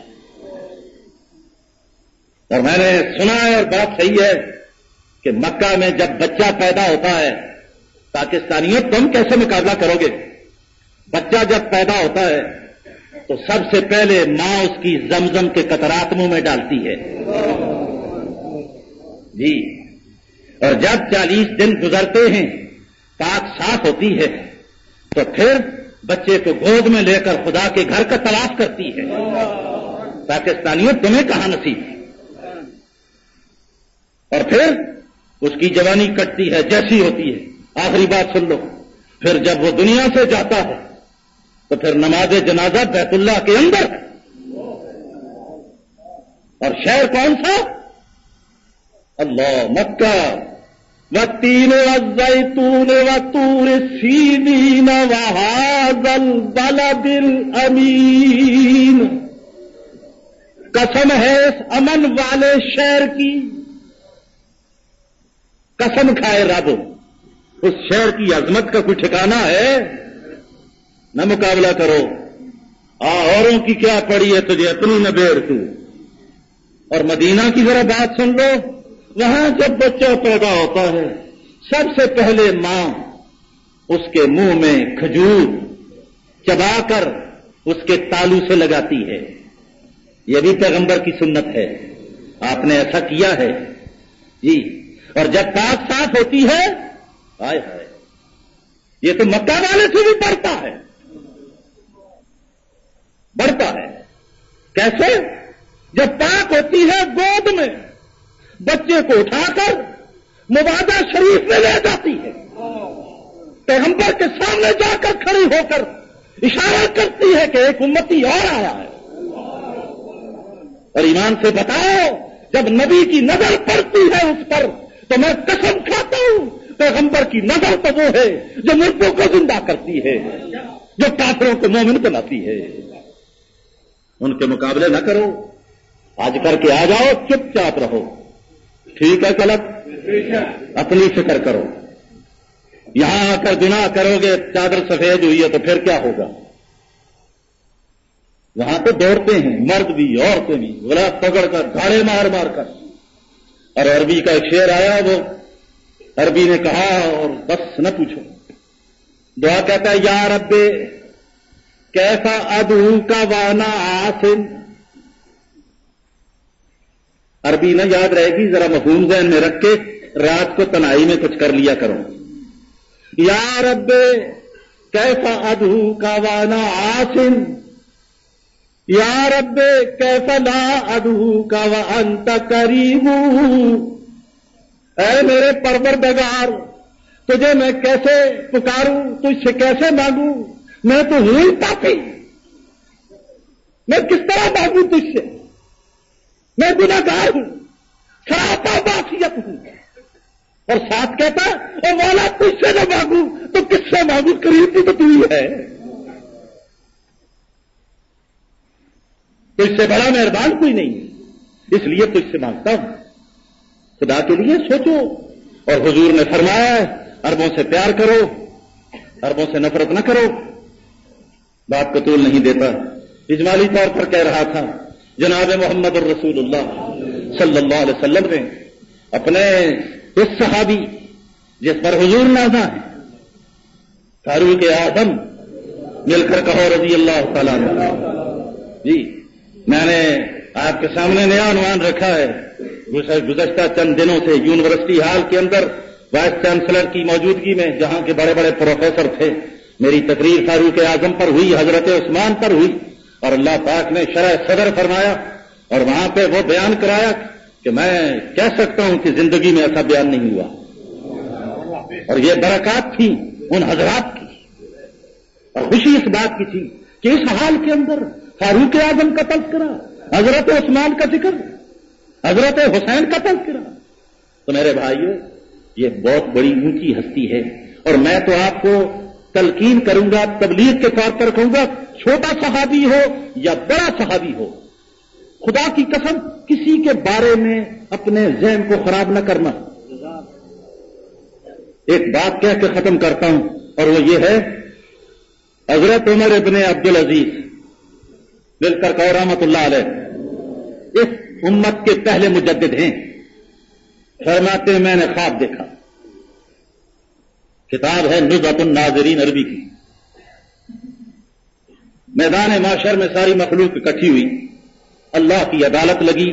اور میں نے سنا ہے، اور بات صحیح ہے، کہ مکہ میں جب بچہ پیدا ہوتا ہے، پاکستانیوں تم کیسے مقابلہ کرو گے؟ بچہ جب پیدا ہوتا ہے تو سب سے پہلے ماں اس کی زمزم کے قطرات منہ میں ڈالتی ہے جی، اور جب 40 دن گزرتے ہیں، پاک صاف ہوتی ہے، تو پھر بچے کو گود میں لے کر خدا کے گھر کا طواف کرتی ہے۔ پاکستانیوں تمہیں کہاں نصیب؟ اور پھر اس کی جوانی کٹتی ہے، جیسی ہوتی ہے۔ آخری بات سن لو، پھر جب وہ دنیا سے جاتا ہے تو پھر نماز جنازہ بیت اللہ کے اندر، اور شہر کون سا؟ اللہ، مکہ، والتین والزیتون وطور سینین وہذا البلد الامین، قسم ہے اس امن والے شہر کی، قسم کھائے رب، اس شہر کی عظمت کا کوئی ٹھکانہ ہے؟ نہ مقابلہ کرو، اوروں کی کیا پڑی ہے تجھے اتنی نبیڑ تو۔ اور مدینہ کی ذرا بات سن لو، وہاں جب بچہ پیدا ہوتا ہے سب سے پہلے ماں اس کے منہ میں کھجور چبا کر اس کے تالو سے لگاتی ہے۔ یہ بھی پیغمبر کی سنت ہے، آپ نے ایسا کیا ہے جی۔ اور جب پاک صاف ہوتی ہے، ہائے ہائے، یہ تو مکہ والے سے بھی بڑھتا ہے، بڑھتا ہے۔ کیسے؟ جب پاک ہوتی ہے، گود میں بچے کو اٹھا کر مبادہ شریف میں لے جاتی ہے، پیغمبر کے سامنے جا کر کھڑی ہو کر اشارہ کرتی ہے کہ ایک امتی اور آیا ہے۔ اور ایمان سے بتاؤ، جب نبی کی نظر پڑتی ہے اس پر تو میں قسم کھاتا ہوں، پیغمبر کی نظر تو وہ ہے جو مردوں کو زندہ کرتی ہے، جو کافروں کو مومن بناتی ہے۔ ان کے مقابلے نہ کرو، آج کر کے آ جاؤ، چپ چاپ رہو، ٹھیک ہے؟ غلط؟ اپنی فکر کرو۔ یہاں آ کر گناہ کرو گے، چادر سفید ہوئی ہے تو پھر کیا ہوگا؟ وہاں تو دوڑتے ہیں مرد بھی عورتیں بھی، غلاف پکڑ کر گھاڑے مار مار کر. اور عربی کا ایک شعر آیا، وہ عربی نے کہا اور بس نہ پوچھو. دعا کہتا ہے یا رب کیسا ادعو کا وانا آسن. عربی نہ یاد رہے گی، ذرا مفہوم ذہن میں رکھ کے رات کو تنہائی میں کچھ کر لیا کرو. یا رب کیسا ادعو کا وانا آسن، یا رب کیسا لا ادعو کا وانت کریم. اے میرے پروردگار، تجھے میں کیسے پکاروں، تجھ سے کیسے مانگوں، میں تو ہوں ہی پاپی، میں کس طرح مانگوں تجھ سے، میں گناہگار ہوں، سراپا معصیت ہوں. اور ساتھ کہتا او مولا تجھ سے نہ مانگوں تو کس سے مانگوں، قریب بھی تو تو ہی ہے، تجھ سے بڑا مہربان کوئی نہیں، اس لیے تجھ سے مانگتا ہوں. خدا کے لیے سوچو. اور حضور نے فرمایا ہے عربوں سے پیار کرو، عربوں سے نفرت نہ کرو. بات کو طول نہیں دیتا، اجمالی طور پر کہہ رہا تھا جناب محمد الرسول اللہ صلی اللہ علیہ وسلم نے اپنے اس صحابی جس پر حضور نازا ہے، فاروق اعظم، مل کر کہو رضی اللہ تعالیٰ عنہ. جی میں نے آپ کے سامنے نیا عنوان رکھا ہے. گزشتہ چند دنوں سے یونیورسٹی ہال کے اندر وائس چانسلر کی موجودگی میں جہاں کے بڑے بڑے پروفیسر تھے، میری تقریر فاروق اعظم پر ہوئی، حضرت عثمان پر ہوئی، اور اللہ پاک نے شرح صدر فرمایا اور وہاں پہ وہ بیان کرایا کہ میں کہہ سکتا ہوں کہ زندگی میں ایسا بیان نہیں ہوا. اور یہ برکات تھی ان حضرات کی، اور خوشی اس بات کی تھی کہ اس حال کے اندر فاروق اعظم کا تذکرہ، حضرت عثمان کا ذکر، حضرت حسین کا تذکرہ. تو میرے بھائیو یہ بہت بڑی اونچی ہستی ہے، اور میں تو آپ کو تلقین کروں گا، تبلیغ کے طور پر کہوں گا، چھوٹا صحابی ہو یا بڑا صحابی ہو، خدا کی قسم کسی کے بارے میں اپنے ذہن کو خراب نہ کرنا. ایک بات کہہ کے ختم کرتا ہوں، اور وہ یہ ہے حضرت عمر ابن عبدالعزیز مل کر کہو رحمت اللہ علیہ، اس امت کے پہلے مجدد ہیں. فرماتے ہیں میں نے خواب دیکھا، کتاب ہے نزہۃ الناظرین عربی کی. میدان معاشر میں ساری مخلوق اکٹھی ہوئی، اللہ کی عدالت لگی.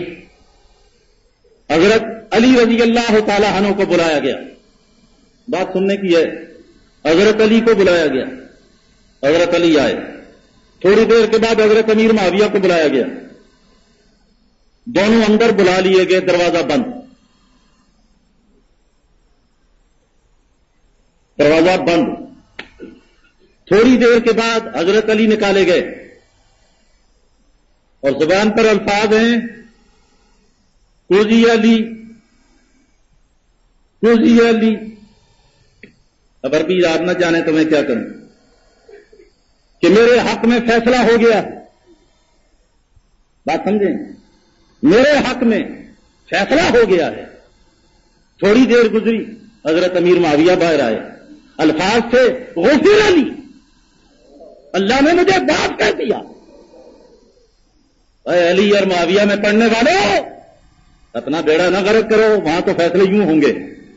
حضرت علی رضی اللہ تعالی عنہ کو بلایا گیا، بات سننے کی ہے. حضرت علی کو بلایا گیا، حضرت علی آئے. تھوڑی دیر کے بعد حضرت امیر معاویہ کو بلایا گیا، دونوں اندر بلا لیے گئے، دروازہ بند. دروازہ بند. تھوڑی دیر کے بعد حضرت علی نکالے گئے، اور زبان پر الفاظ ہیں کوزی علی، کوزی علی. اب عربی آپ نہ جانے تو میں کیا کروں کہ میرے حق میں فیصلہ ہو گیا. بات سمجھیں، میرے حق میں فیصلہ ہو گیا ہے. تھوڑی دیر گزری، حضرت امیر معاویہ باہر آئے، الفاظ تھے غفر علی، اللہ نے مجھے معاف کر دیا. اے علی اور معاویہ میں پڑھنے والوں، اپنا بیڑا نہ غرق کرو، وہاں تو فیصلے یوں ہوں گے،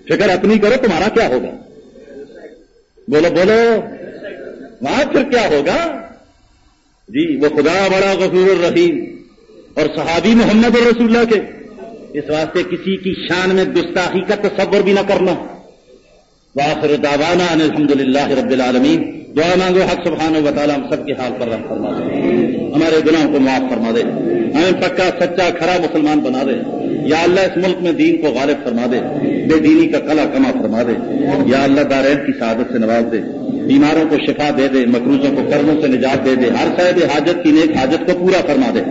فکر اپنی کرو تمہارا کیا ہوگا. بولو بولو، وہاں پھر کیا ہوگا. جی وہ خدا بڑا غفور الرحیم اور صحابی محمد رسول اللہ کے، اس واسطے کسی کی شان میں گستاخی کا تصور بھی نہ کرنا. وآخر دعوانا ان الحمدللہ رب العالمین. دعا مانگو حق سبحانہ و تعالیٰ ہم سب کے حال پر رحم فرما دے، ہمارے گناہوں کو معاف فرما دے، ہمیں پکا سچا کھرا مسلمان بنا دے. یا اللہ اس ملک میں دین کو غالب فرما دے، بے دینی کا کلا کما فرما دے. یا اللہ دارین کی سعادت سے نواز دے، بیماروں کو شفا دے دے، مقروضوں کو قرضوں سے نجات دے دے، ہر صاحب حاجت کی نیک حاجت کو پورا فرما دے.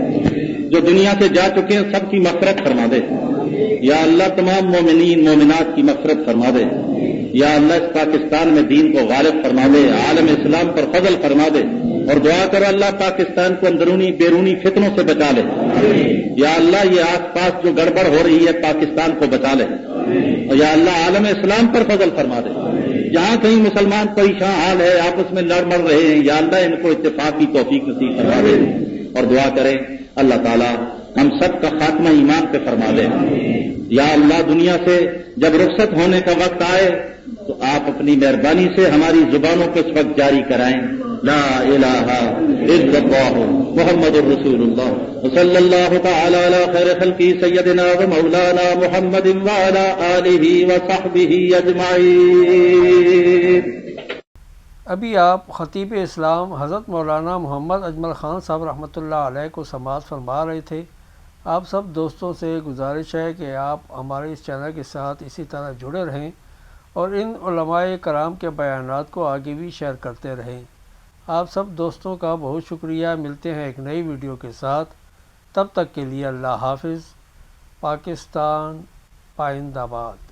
جو دنیا سے جا چکے ہیں سب کی مغفرت فرما دے. یا اللہ تمام مومنین مومنات کی مغفرت فرما دے. یا اللہ اس پاکستان میں دین کو غالب فرما دے، عالم اسلام پر فضل فرما دے. اور دعا کرو اللہ پاکستان کو اندرونی بیرونی فتنوں سے بچا لے. یا اللہ یہ آس پاس جو گڑبڑ ہو رہی ہے پاکستان کو بچا لے. اور یا اللہ عالم اسلام پر فضل فرما دے. جہاں کہیں مسلمان پریشان حال ہے، آپس میں لڑ مر رہے ہیں، یا اللہ ان کو اتفاق کی توفیق نصیب فرما دے. اور دعا کریں اللہ تعالیٰ ہم سب کا خاتمہ ایمان پہ فرما دے. یا اللہ دنیا سے جب رخصت ہونے کا وقت آئے تو آپ اپنی مہربانی سے ہماری زبانوں کو اس وقت جاری کرائیں لا الہ الا اللہ محمد الرسول اللہ صلی اللہ تعالی علی خیر خلقی سیدنا و مولانا محمد وعلی آلہ وصحبہ اجمعین. ابھی آپ خطیب اسلام حضرت مولانا محمد اجمل خان صاحب رحمۃ اللہ علیہ کو سماعت فرما رہے تھے. آپ سب دوستوں سے گزارش ہے کہ آپ ہمارے اس چینل کے ساتھ اسی طرح جڑے رہیں اور ان علماء کرام کے بیانات کو آگے بھی شیئر کرتے رہیں. آپ سب دوستوں کا بہت شکریہ. ملتے ہیں ایک نئی ویڈیو کے ساتھ. تب تک کے لیے اللہ حافظ. پاکستان پائندہ باد.